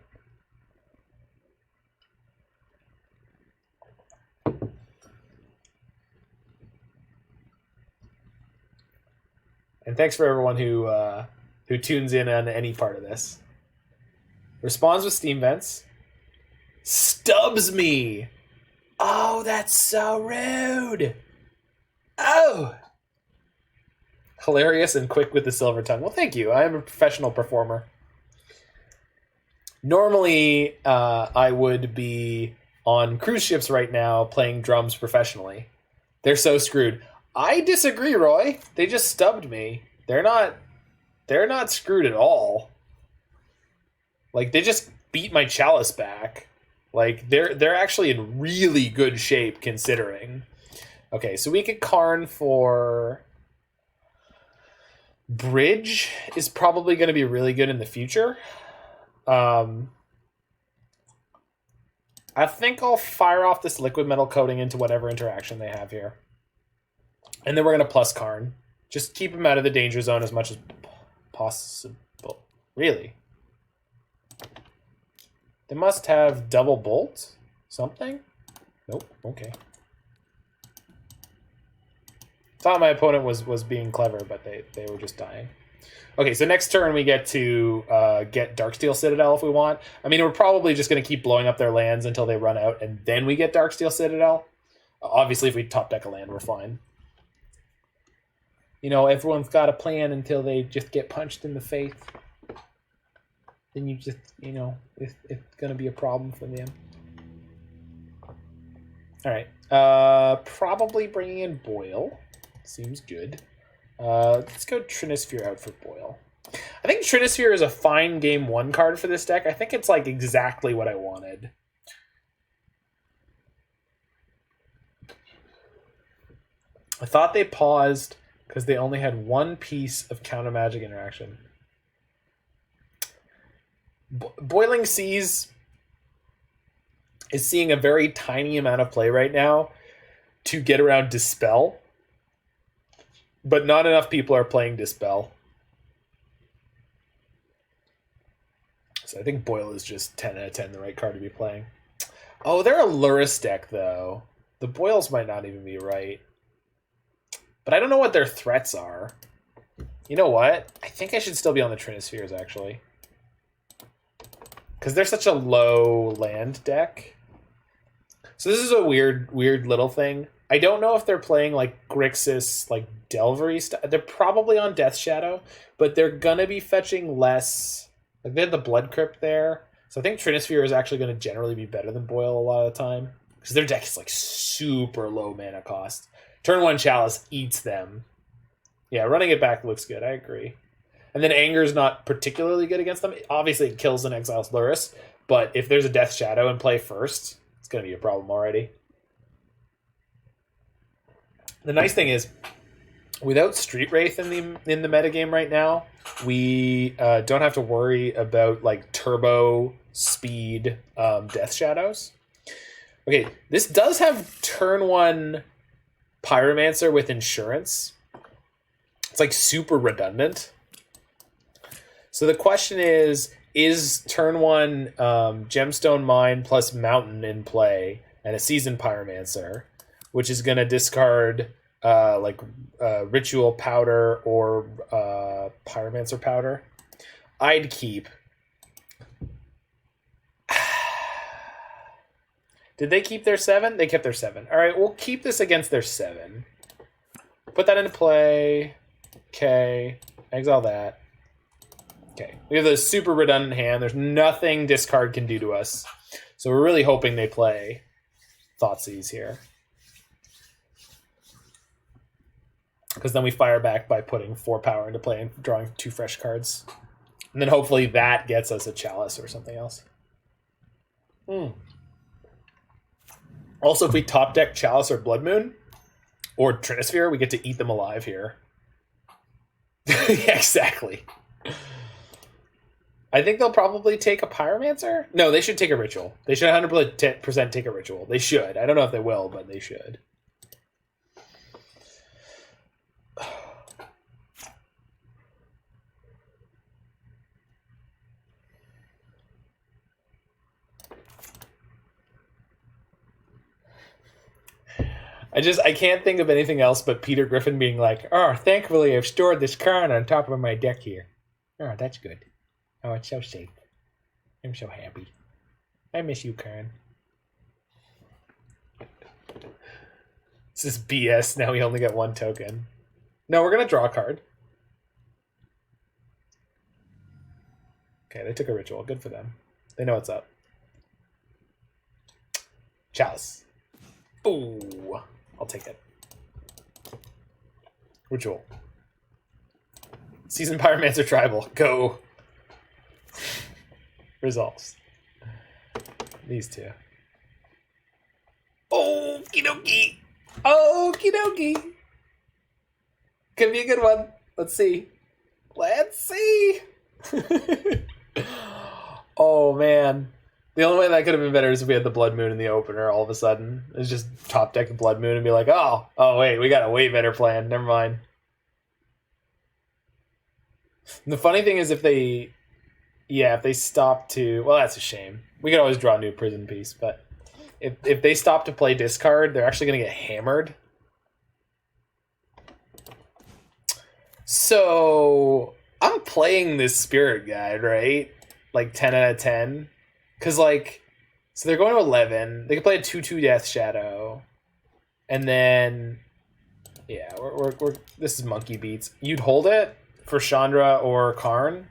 And thanks for everyone who tunes in on any part of this. Responds with Steam Vents. Stubs me! Oh, that's so rude! Oh! Hilarious and quick with the silver tongue. Well, thank you. I am a professional performer. Normally, I would be on cruise ships right now playing drums professionally. They're so screwed. I disagree, Roy. They just stubbed me. They're not screwed at all. Like, they just beat my Chalice back. Like, they're actually in really good shape considering. Okay, so we could Karn for Bridge is probably going to be really good in the future. I think I'll fire off this Liquimetal Coating into whatever interaction they have here. And then we're going to plus Karn. Just keep him out of the danger zone as much as possible. Really? They must have double bolt? Something? Nope. Okay. Thought my opponent was being clever, but they were just dying. Okay, so next turn we get to get Darksteel Citadel if we want. I mean, we're probably just going to keep blowing up their lands until they run out, and then we get Darksteel Citadel. Obviously, if we top deck a land, we're fine. You know, everyone's got a plan until they just get punched in the face. Then you just, you know, it's going to be a problem for them. All right. Probably bringing in Boil. Seems good. Let's go Trinisphere out for Boil. I think Trinisphere is a fine game 1 card for this deck. I think it's like exactly what I wanted. I thought they paused because they only had one piece of counter magic interaction. Boiling Seas is seeing a very tiny amount of play right now to get around Dispel. But not enough people are playing Dispel. So I think Boil is just 10 out of 10 the right card to be playing. Oh, they're a Luris deck, though. The Boils might not even be right. But I don't know what their threats are. You know what? I think I should still be on the Trinispheres, actually. Because they're such a low land deck. So this is a weird little thing. I don't know if they're playing like Grixis, like Delvery stuff. They're probably on Death Shadow, but they're gonna be fetching less. Like they have the Blood Crypt there, so I think Trinisphere is actually going to generally be better than Boil a lot of the time because their deck is like super low mana cost. Turn 1 Chalice eats them. Yeah, running it back looks good. I agree. And then Anger's not particularly good against them. Obviously, it kills and exiles Luris, but if there's a Death Shadow in play first, it's going to be a problem already. The nice thing is, without Street Wraith in the metagame right now, we don't have to worry about like turbo speed Death Shadows. Okay, this does have turn 1 Pyromancer with insurance, It's like super redundant. So the question is turn 1 Gemstone Mine plus Mountain in play and a Seasoned Pyromancer, which is going to discard Ritual Powder or Pyromancer Powder. I'd keep. Did they keep their 7? They kept their 7. All right, we'll keep this against their 7. Put that into play. Okay. Exile that. Okay. We have this super redundant hand. There's nothing discard can do to us. So we're really hoping they play Thoughtseize here. Because then we fire back by putting 4 power into play and drawing 2 fresh cards. And then hopefully that gets us a Chalice or something else. Also, if we top deck Chalice or Blood Moon or Trinisphere, we get to eat them alive here. Yeah, exactly. I think they'll probably take a Pyromancer. No, they should take a Ritual. They should 100% take a Ritual. They should. I don't know if they will, but they should. I can't think of anything else but Peter Griffin being like, oh, thankfully I've stored this Karn on top of my deck here. Oh, that's good. Oh, it's so safe. I'm so happy. I miss you, Karn. This is BS. Now we only get 1 token. No, we're going to draw a card. Okay, they took a Ritual. Good for them. They know what's up. Chalice. Ooh. I'll take it. Ritual. Seasoned Pyromancer Tribal. Go. Resolves. These 2. Okie dokie. Okie dokie. Could be a good one. Let's see. Let's see. Oh, man. The only way that could have been better is if we had the Blood Moon in the opener all of a sudden. It's just top deck the Blood Moon and be like, oh, wait, we got a way better plan. Never mind. And the funny thing is if they stop to... Well, that's a shame. We could always draw a new prison piece, but if they stop to play discard, they're actually going to get hammered. So I'm playing this Spirit Guide, right? Like 10 out of 10. Because, so they're going to 11. They can play a 2/2 Death Shadow. And then, yeah, we're this is monkey beats. You'd hold it for Chandra or Karn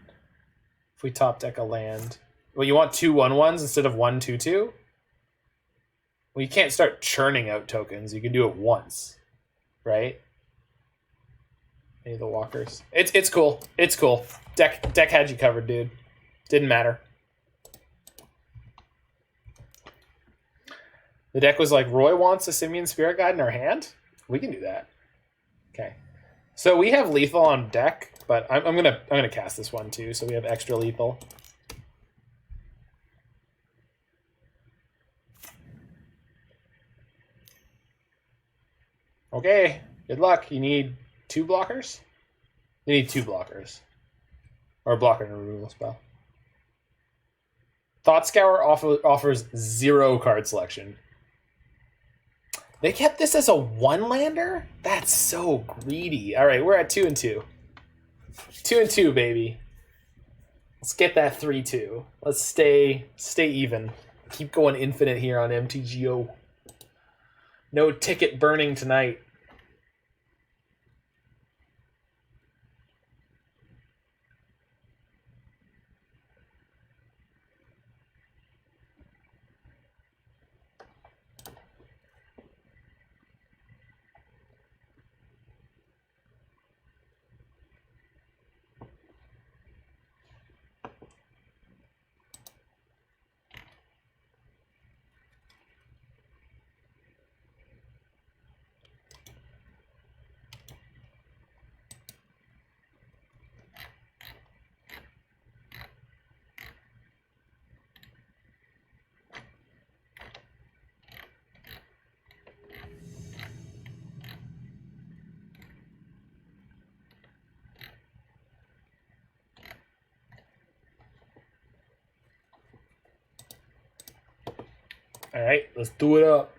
if we top deck a land. Well, you want 2 1/1s instead of 1 2/2? Well, you can't start churning out tokens. You can do it once, right? Any of the walkers. It's cool. It's cool. Deck had you covered, dude. Didn't matter. The deck was like, Roy wants a Simian Spirit Guide in our hand? We can do that. Okay. So we have lethal on deck, but I'm gonna cast this one too, so we have extra lethal. Okay, good luck. You need 2 blockers? You need 2 blockers. Or a blocker and a removal spell. Thought Scour offers 0 card selection. They kept this as a 1-lander? That's so greedy. All right, we're at 2 and 2. 2 and 2, baby. Let's get that 3-2. Let's stay even. Keep going infinite here on MTGO. No ticket burning tonight. All right, let's do it up.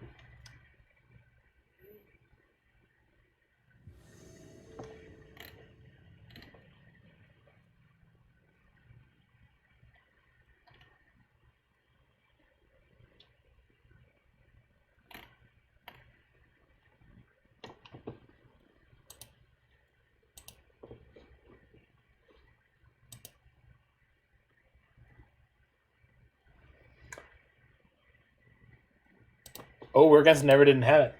Oh, we're against Never Didn't Have It.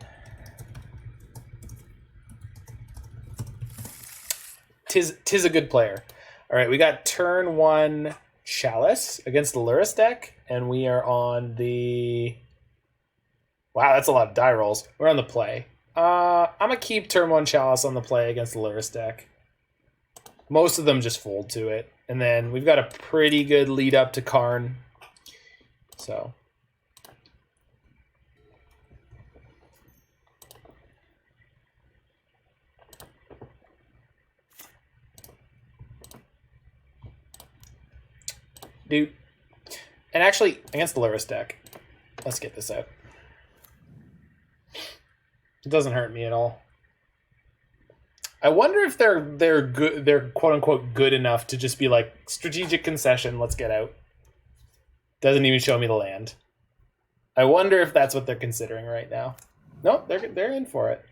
Tis a good player. All right, we got turn 1 Chalice against the Lurrus deck, and we are on the... Wow, that's a lot of die rolls. We're on the play. I'm going to keep turn 1 Chalice on the play against the Lurrus deck. Most of them just fold to it. And then we've got a pretty good lead up to Karn. So... Dude. And actually, against the Lurrus deck, let's get this out. It doesn't hurt me at all. I wonder if they're good, they're quote unquote good enough to just be like strategic concession. Let's get out. Doesn't even show me the land. I wonder if that's what they're considering right now. No, they're in for it.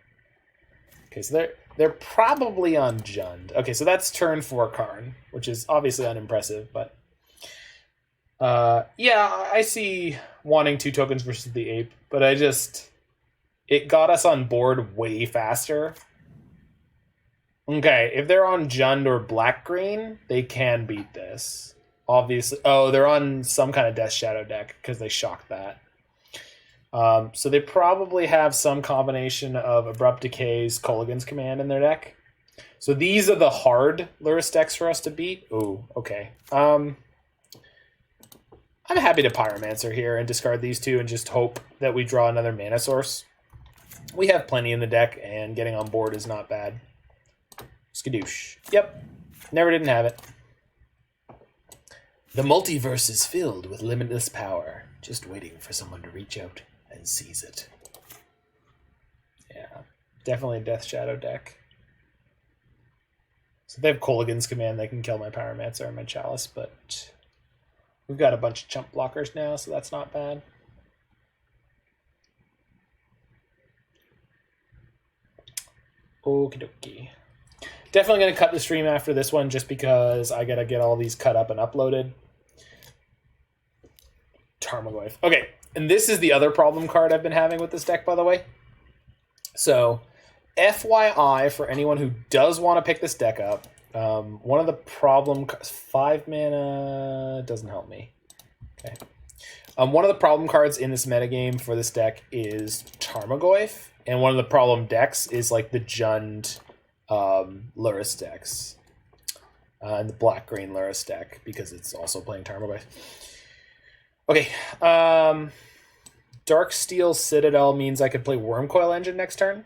Okay, so they're probably on Jund. Okay, so that's turn 4 Karn, which is obviously unimpressive, but. Yeah, I see wanting 2 tokens versus the ape, but it got us on board way faster. Okay, if they're on Jund or black-green, they can beat this. Obviously. Oh, they're on some kind of Death Shadow deck because they shocked that. So they probably have some combination of Abrupt Decay's Kolaghan's Command in their deck. So these are the hard Lurrus decks for us to beat. Ooh, okay. I'm happy to Pyromancer here and discard these 2 and just hope that we draw another mana source. We have plenty in the deck, and getting on board is not bad. Skadoosh. Yep. Never Didn't Have It. The multiverse is filled with limitless power, just waiting for someone to reach out and seize it. Yeah, definitely a Death Shadow deck. So if they have Kolaghan's Command, they can kill my Pyromancer and my Chalice, but... We've got a bunch of chump blockers now, so that's not bad. Okie dokie. Definitely going to cut the stream after this one just because I got to get all these cut up and uploaded. Tarmogoyf. Okay, and this is the other problem card I've been having with this deck, by the way. So, FYI for anyone who does want to pick this deck up, one of the 5 mana doesn't help me. Okay. One of the problem cards in this metagame for this deck is Tarmogoyf, and one of the problem decks is like the Jund Lurrus decks. And the black-green Lurrus deck, because it's also playing Tarmogoyf. Okay. Darksteel Citadel means I could play Wurmcoil Engine next turn.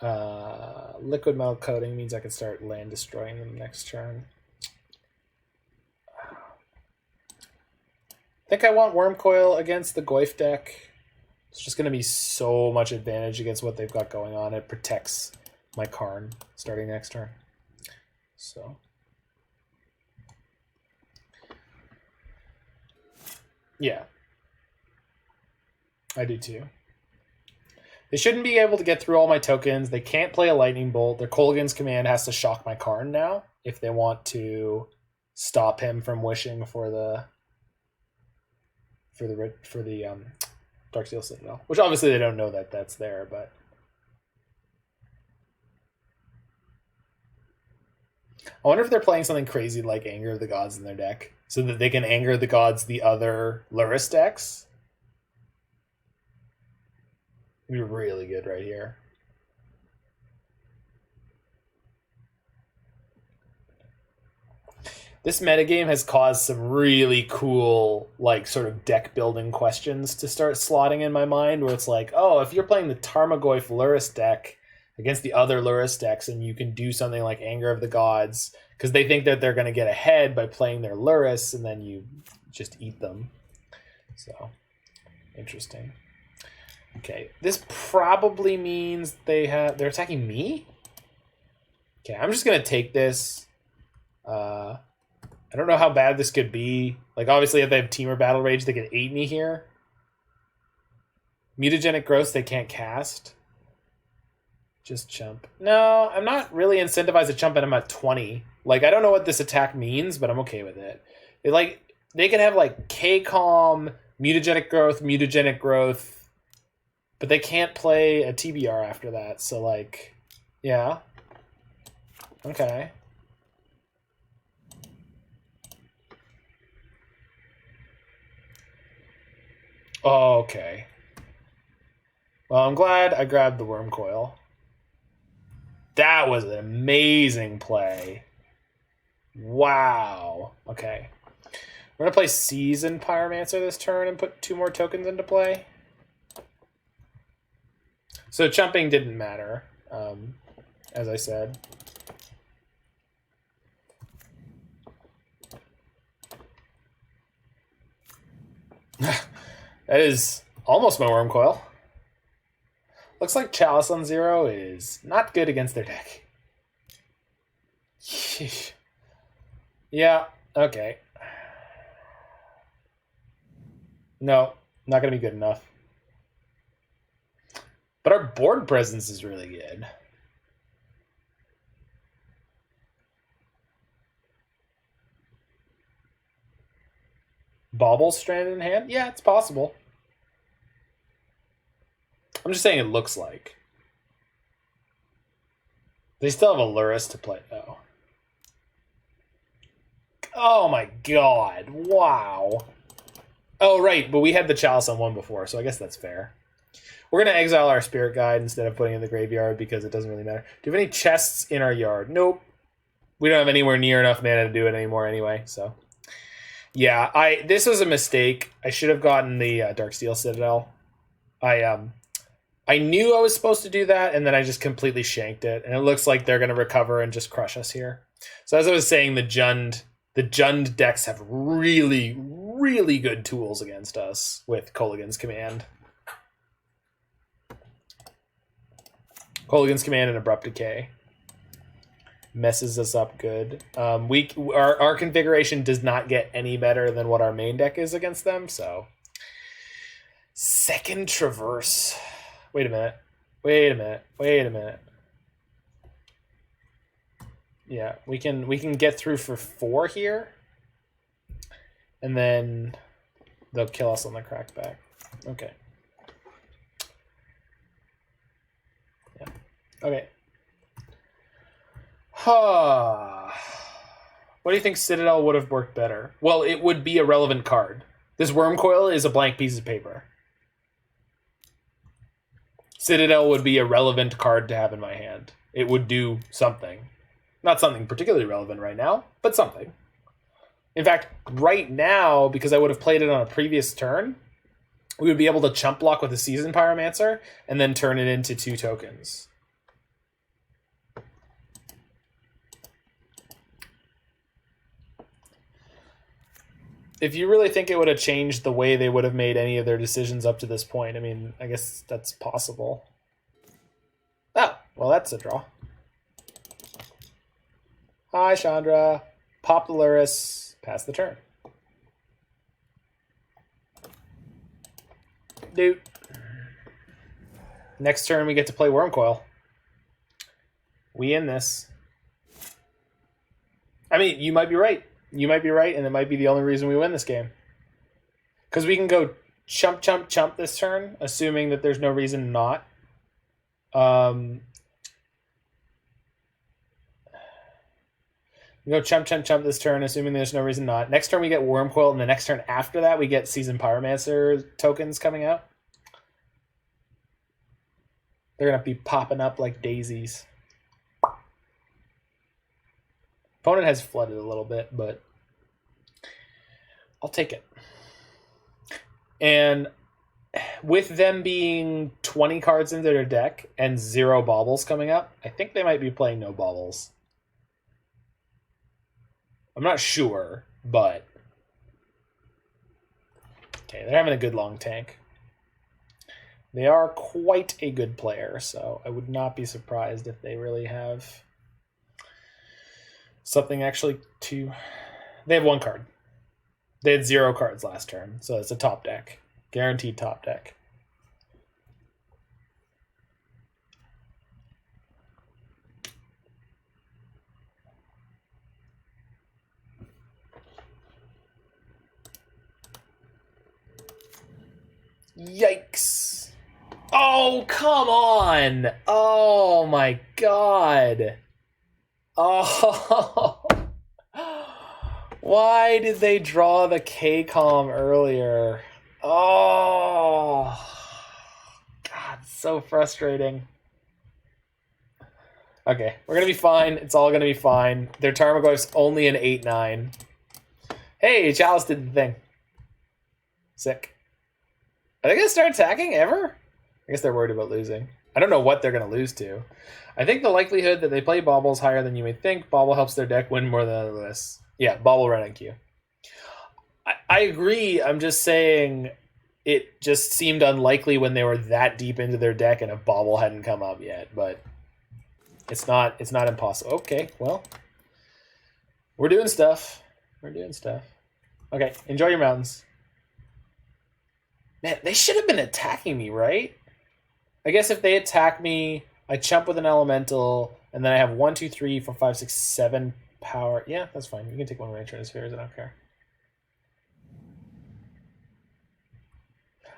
Liquimetal Coating means I can start land destroying them next turn. I think I want Wurmcoil against the Goyf deck. It's just going to be so much advantage against what they've got going on. It protects my Karn starting next turn. So. Yeah. I do too. They shouldn't be able to get through all my tokens. They can't play a Lightning Bolt. Their Kolaghan's Command has to shock my Karn now if they want to stop him from wishing for the Darksteel Citadel. Which obviously they don't know that that's there, but I wonder if they're playing something crazy like Anger of the Gods in their deck so that they can anger the gods the other Lurrus decks. It'd be really good right here. This metagame has caused some really cool, like, sort of deck building questions to start slotting in my mind, where it's like, oh, if you're playing the Tarmogoyf Lurrus deck against the other Lurrus decks, and you can do something like Anger of the Gods, because they think that they're going to get ahead by playing their Lurrus, and then you just eat them. So, Interesting. Okay, this probably means they're attacking me? Okay, I'm just gonna take this. I don't know how bad this could be. Like, obviously, if they have Team or Battle Rage, they could 8 me here. Mutagenic Growth, they can't cast. Just chump. No, I'm not really incentivized to chump, and I'm at 20. Like, I don't know what this attack means, but I'm okay with it. They could have, like, K-Calm, Mutagenic Growth, but they can't play a TBR after that, so, like, yeah. Okay. Oh, okay. Well, I'm glad I grabbed the Wurmcoil. That was an amazing play. Wow. Okay. We're going to play Seasoned Pyromancer this turn and put 2 more tokens into play. So chumping didn't matter, as I said. That is almost my Wurmcoil. Looks like Chalice on 0 is not good against their deck. Yeah, okay. No, not going to be good enough. But our board presence is really good. Bauble stranded in hand? Yeah, it's possible. I'm just saying it looks like. They still have a Luris to play, though. Oh my god. Wow. Oh, right, but we had the Chalice on 1 before, so I guess that's fair. We're going to exile our Spirit Guide instead of putting it in the graveyard because it doesn't really matter. Do we have any chests in our yard? Nope. We don't have anywhere near enough mana to do it anymore anyway, so... Yeah, this was a mistake. I should have gotten the Darksteel Citadel. I knew I was supposed to do that, and then I just completely shanked it. And it looks like they're going to recover and just crush us here. So as I was saying, the Jund decks have really, really good tools against us with Kolaghan's Command. Kolaghan's Command and Abrupt Decay. Messes us up good. Our configuration does not get any better than what our main deck is against them, so... Second Traverse. Wait a minute. Yeah, we can get through for 4 here. And then they'll kill us on the crackback. Okay. Yeah. Okay. What do you think Citadel would have worked better? Well, it would be a relevant card. This Wurmcoil is a blank piece of paper. Citadel would be a relevant card to have in my hand. It would do something. Not something particularly relevant right now, but something. In fact, right now, because I would have played it on a previous turn, we would be able to chump block with a Seasoned Pyromancer and then turn it into 2 tokens. If you really think it would have changed the way they would have made any of their decisions up to this point, I mean, I guess that's possible. Oh, well, that's a draw. Hi, Chandra. Pop the Luris. Pass the turn. Dude. Next turn, we get to play Wurmcoil. We in this. I mean, you might be right. You might be right, and it might be the only reason we win this game. Because we can go chump, chump, chump this turn, assuming that there's no reason not. We go chump, chump, chump this turn, assuming there's no reason not. Next turn we get Wurmcoil, and the next turn after that we get Seasoned Pyromancer tokens coming out. They're going to be popping up like daisies. Opponent has flooded a little bit, but I'll take it. And with them being 20 cards into their deck and 0 baubles coming up, I think they might be playing no baubles. I'm not sure, but... Okay, they're having a good long tank. They are quite a good player, so I would not be surprised if they really have something actually to... They have 1 card. They had 0 cards last turn, so it's a top deck. Guaranteed top deck. Yikes. Oh, come on. Oh, my God. Oh. Why did they draw the K-Com earlier? Oh. God, so frustrating. Okay, we're going to be fine. It's all going to be fine. Their Tarmogoyf's only an 8/9. Hey, Chalice did the thing. Sick. Are they going to start attacking ever? I guess they're worried about losing. I don't know what they're going to lose to. I think the likelihood that they play Bauble is higher than you may think. Bauble helps their deck win more than other lists. Yeah, Bauble right on cue. I agree. I'm just saying it just seemed unlikely when they were that deep into their deck and a Bauble hadn't come up yet. But it's not impossible. Okay, well. We're doing stuff. We're doing stuff. Okay, enjoy your mountains. Man, they should have been attacking me, right? I guess if they attack me, I chump with an elemental, and then I have 1, 2, 3, 4, 5, 6, 7 power. Yeah, that's fine. You can take 1 of my Trinispheres. I don't care.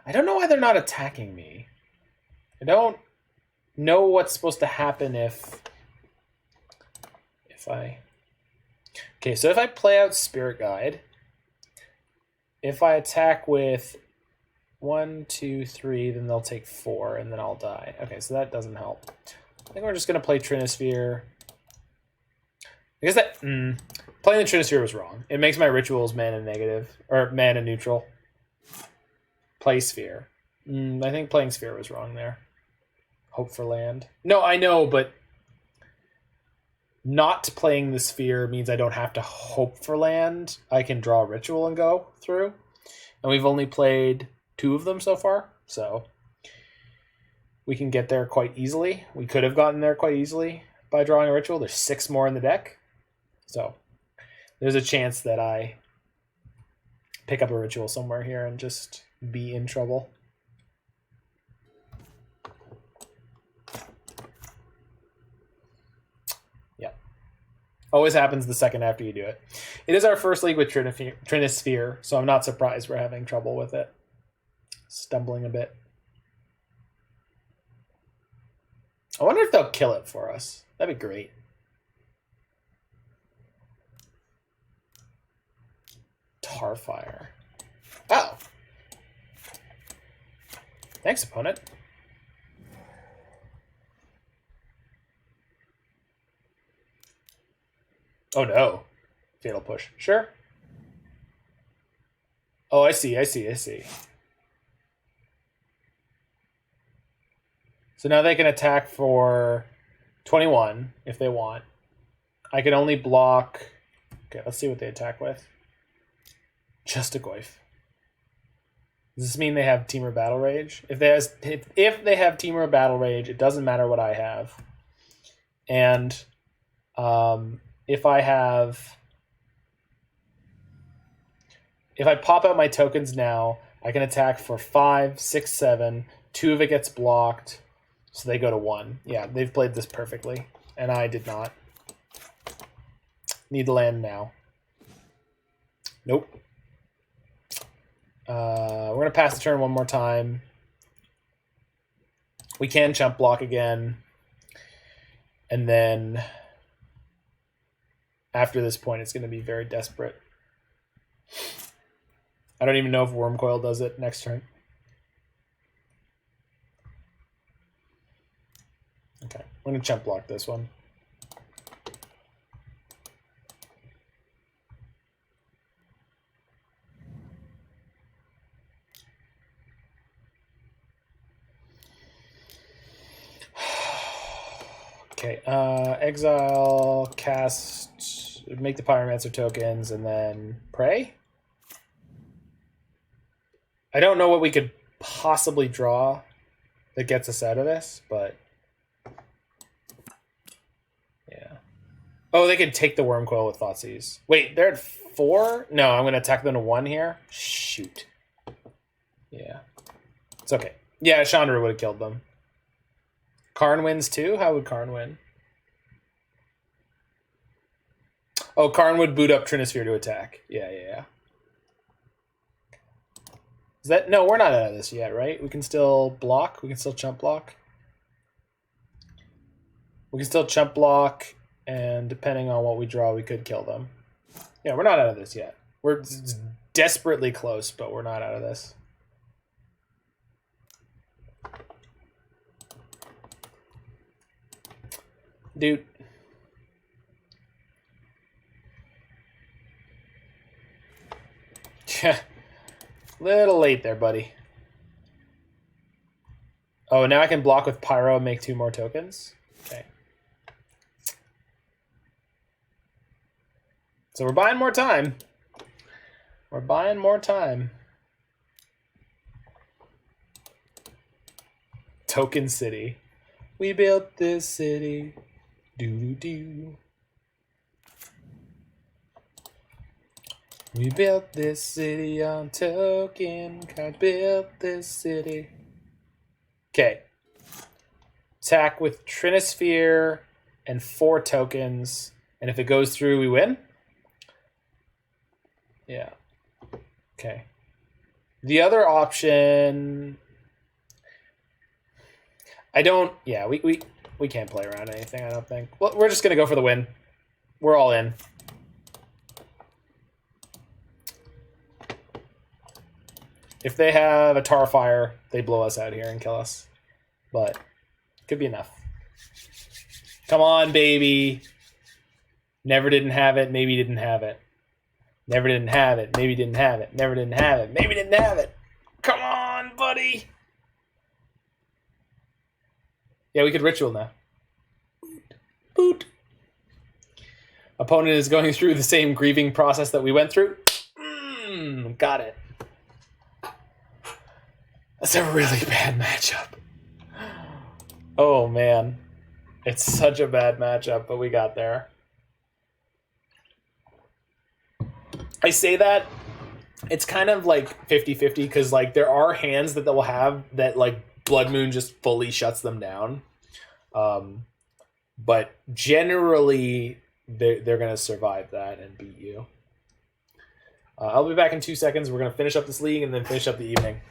I don't know why they're not attacking me. I don't know what's supposed to happen if I... Okay, so if I play out Spirit Guide, if I attack with 1, 2, 3, then they'll take 4, and then I'll die. Okay, so that doesn't help. I think we're just going to play Trinisphere. I guess that... playing the Trinisphere was wrong. It makes my rituals mana negative, or mana neutral. Play Sphere. I think playing Sphere was wrong there. Hope for land. No, I know, but not playing the Sphere means I don't have to hope for land. I can draw a ritual and go through. And we've only played 2 of them so far, so we can get there quite easily. We could have gotten there quite easily by drawing a ritual. There's 6 more in the deck, so there's a chance that I pick up a ritual somewhere here and just be in trouble. Yeah. Always happens the second after you do it. It is our first league with Trinisphere, so I'm not surprised we're having trouble with it. Stumbling a bit. I wonder if they'll kill it for us. That'd be great. Tarfire. Oh. Thanks, opponent. Oh no. Fatal push. Sure. Oh, I see. So now they can attack for 21 if they want. I can only block... Okay, let's see what they attack with. Just a Goyf. Does this mean they have Temur Battle Rage? If they have Temur Battle Rage, it doesn't matter what I have. And if I pop out my tokens now, I can attack for 5, 6, 7. 2 of it gets blocked. So they go to 1. Yeah, they've played this perfectly. And I did not. Need land now. Nope. We're going to pass the turn one more time. We can chump block again. And then after this point, it's going to be very desperate. I don't even know if Wurmcoil does it next turn. Okay, I'm going to chump block this one. Okay, exile, cast, make the Pyromancer tokens, and then pray? I don't know what we could possibly draw that gets us out of this, but yeah. Oh, they could take the Wurmcoil with Thoughtseize. Wait, they're at 4? No, I'm going to attack them to 1 here. Shoot. Yeah. It's okay. Yeah, Chandra would have killed them. Karn wins too? How would Karn win? Oh, Karn would boot up Trinisphere to attack. Yeah. Is that... No, we're not out of this yet, right? We can still block. We can still chump block. We can still chump block, and depending on what we draw, we could kill them. Yeah, we're not out of this yet. We're desperately close, but we're not out of this. Dude. Little late there, buddy. Oh, now I can block with Pyro and make 2 more tokens? Okay. So we're buying more time. We're buying more time. Token City. We built this city. Do-do-do. We built this city on token. I built this city. Okay. Attack with Trinisphere and 4 tokens. And if it goes through, we win? Yeah. Okay. The other option... I don't... Yeah, we can't play around anything, I don't think. Well, we're just going to go for the win. We're all in. If they have a Tar Fire, they blow us out here and kill us. But could be enough. Come on, baby. Never didn't have it, maybe didn't have it. Never didn't have it, maybe didn't have it. Never didn't have it, maybe didn't have it. Come on, buddy. Yeah, we could ritual now. Boot. Opponent is going through the same grieving process that we went through. Got it. That's a really bad matchup. Oh, man. It's such a bad matchup, but we got there. I say that, it's kind of like 50-50, because like there are hands that they'll have that like Blood Moon just fully shuts them down. But generally, they're going to survive that and beat you. I'll be back in 2 seconds. We're going to finish up this league and then finish up the evening.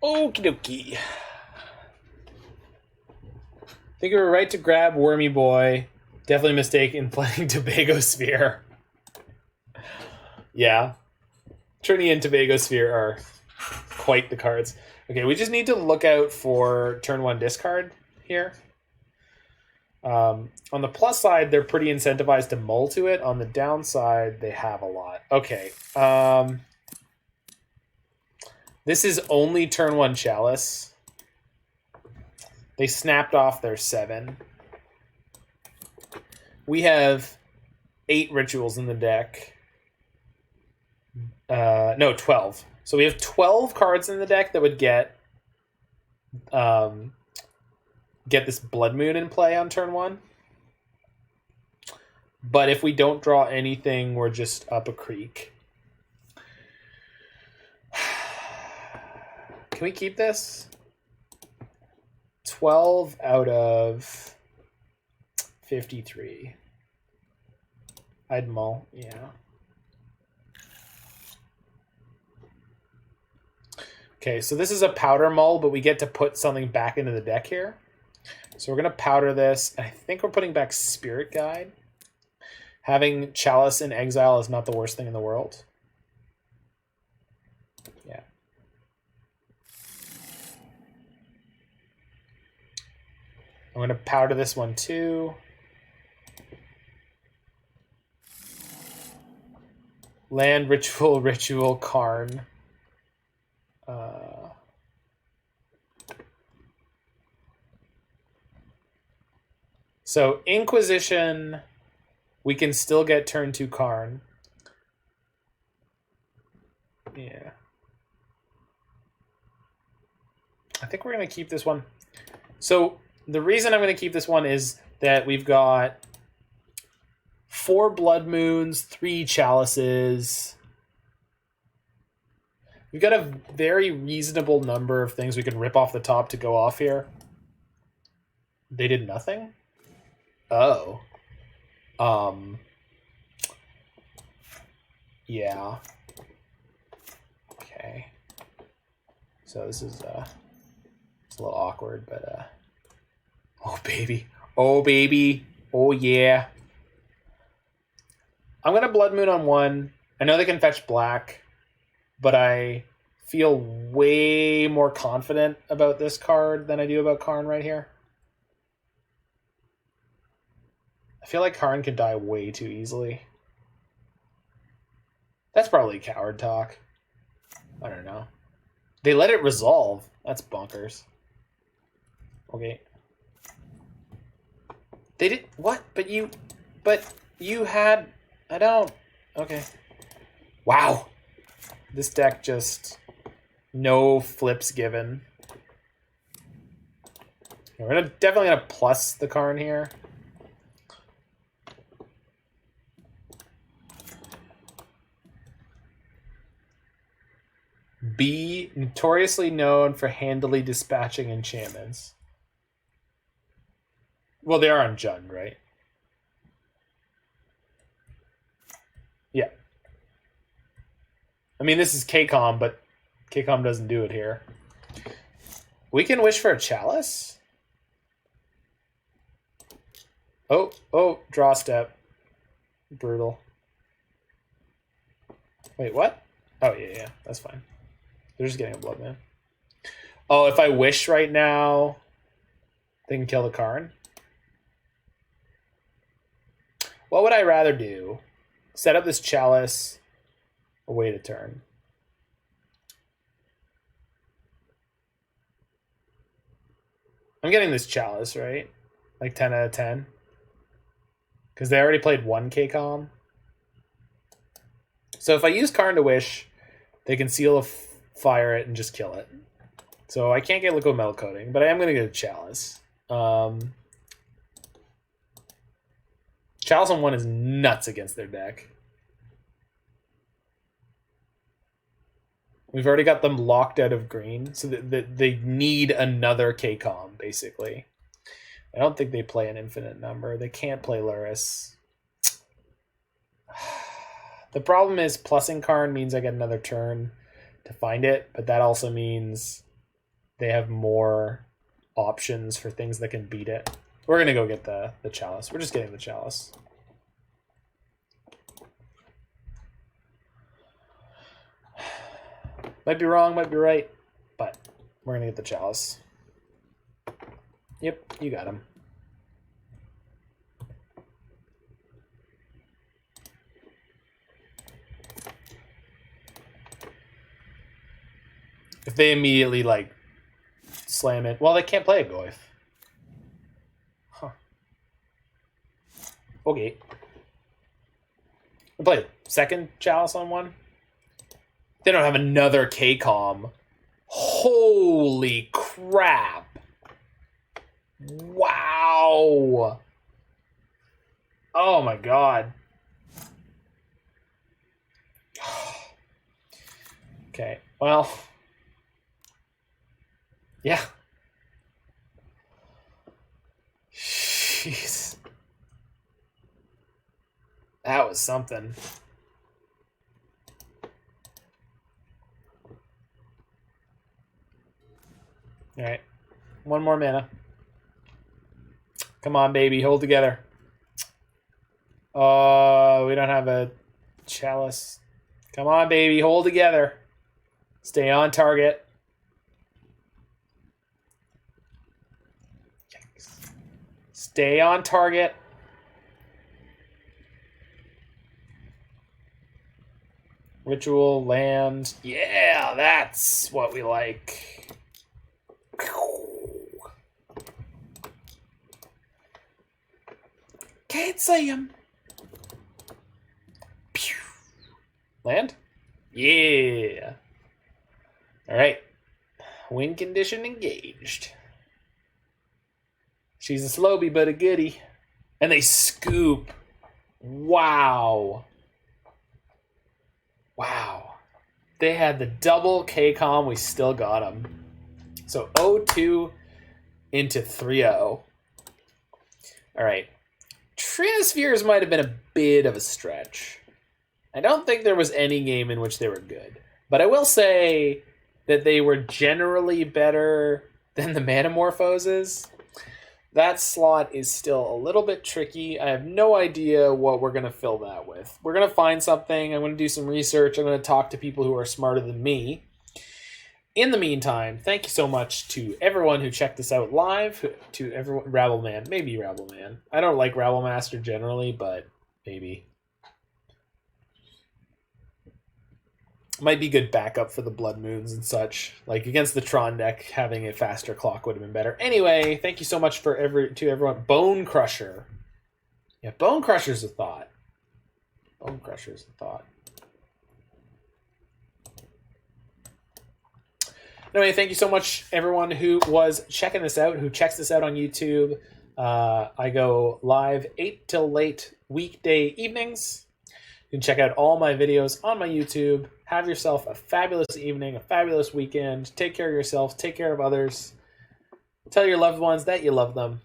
Okie dokie. Think we were right to grab Wormy Boy. Definitely mistaken playing Tobago Sphere. Yeah. Trini and Tobago Sphere are quite the cards. Okay, we just need to look out for turn 1 discard here. On the plus side, they're pretty incentivized to mull to it. On the downside, they have a lot. Okay. This is only turn 1 Chalice. They snapped off their 7. We have 8 rituals in the deck. No, 12. So we have 12 cards in the deck that would get this Blood Moon in play on turn 1. But if we don't draw anything, we're just up a creek. Can we keep this? 12 out of 53. I'd mull, yeah. Okay, so this is a powder mull, but we get to put something back into the deck here. So we're going to powder this. I think we're putting back Spirit Guide. Having Chalice in exile is not the worst thing in the world. Yeah. I'm going to powder this one too. Land Ritual, Karn. So Inquisition, we can still get turn 2 Karn. Yeah. I think we're going to keep this one. So the reason I'm going to keep this one is that we've got 4 Blood Moons, 3 Chalices. We've got a very reasonable number of things we can rip off the top to go off here. They did nothing? Oh. Yeah. Okay. So this is it's a little awkward, but oh baby. Oh baby. Oh yeah. I'm gonna Blood Moon on 1. I know they can fetch black, but I feel way more confident about this card than I do about Karn right here. I feel like Karn can die way too easily. That's probably coward talk. I don't know. They let it resolve. That's bonkers. Okay. They did what? But you had I don't okay. Wow. This deck just no flips given. We're definitely gonna plus the Karn here. B, notoriously known for handily dispatching enchantments. Well, they are on Jund, right? Yeah. I mean, this is KCOM, but KCOM doesn't do it here. We can wish for a Chalice? Oh, draw step. Brutal. Wait, what? Oh, yeah, that's fine. They're just getting a Blood Moon. Oh, if I wish right now, they can kill the Karn? What would I rather do? Set up this Chalice or wait a turn? I'm getting this Chalice, right? Like 10 out of 10. Because they already played 1 KCOM. So if I use Karn to wish, they can seal a fire it and just kill it. So I can't get Liquimetal Coating, but I am going to get a Chalice. Chalice on 1 is nuts against their deck. We've already got them locked out of green, so they need another KCOM, basically. I don't think they play an infinite number. They can't play Luris. The problem is plussing Karn means I get another turn to find it, but that also means they have more options for things that can beat it. We're going to go get the Chalice. We're just getting the Chalice. Might be wrong, might be right, but we're going to get the Chalice. Yep, you got him. If they immediately, like, slam it... Well, they can't play a Goyf. Huh. Okay. We'll play a second Chalice on 1. They don't have another KCOM. Holy crap. Wow. Oh my god. Okay, well. Yeah. Jeez. That was something. Alright. One more mana. Come on, baby. Hold together. Oh, we don't have a Chalice. Come on, baby. Hold together. Stay on target. Stay on target. Ritual, land. Yeah, that's what we like. Can't see him. Land? Yeah. Alright. Win condition engaged. She's a slowbie, but a goodie. And they scoop. Wow. Wow. They had the double KCOM. We still got them. So 0-2 into 3-0. Alright. Trinispheres might have been a bit of a stretch. I don't think there was any game in which they were good. But I will say that they were generally better than the Manamorphoses. That slot is still a little bit tricky. I have no idea what we're going to fill that with. We're going to find something. I'm going to do some research. I'm going to talk to people who are smarter than me. In the meantime, thank you so much to everyone who checked this out live. To everyone, Rabbleman, maybe Rabbleman. I don't like Rabblemaster generally, but maybe. Might be good backup for the Blood Moons and such. Like against the Tron deck, having a faster clock would have been better. Anyway, thank you so much to everyone. Bone Crusher. Yeah, Bone Crusher's a thought. Bone Crusher's a thought. Anyway, thank you so much, everyone who was checking this out, who checks this out on YouTube. I go live 8 till late weekday evenings. You can check out all my videos on my YouTube. Have yourself a fabulous evening, a fabulous weekend. Take care of yourself. Take care of others. Tell your loved ones that you love them.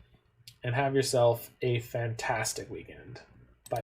And have yourself a fantastic weekend.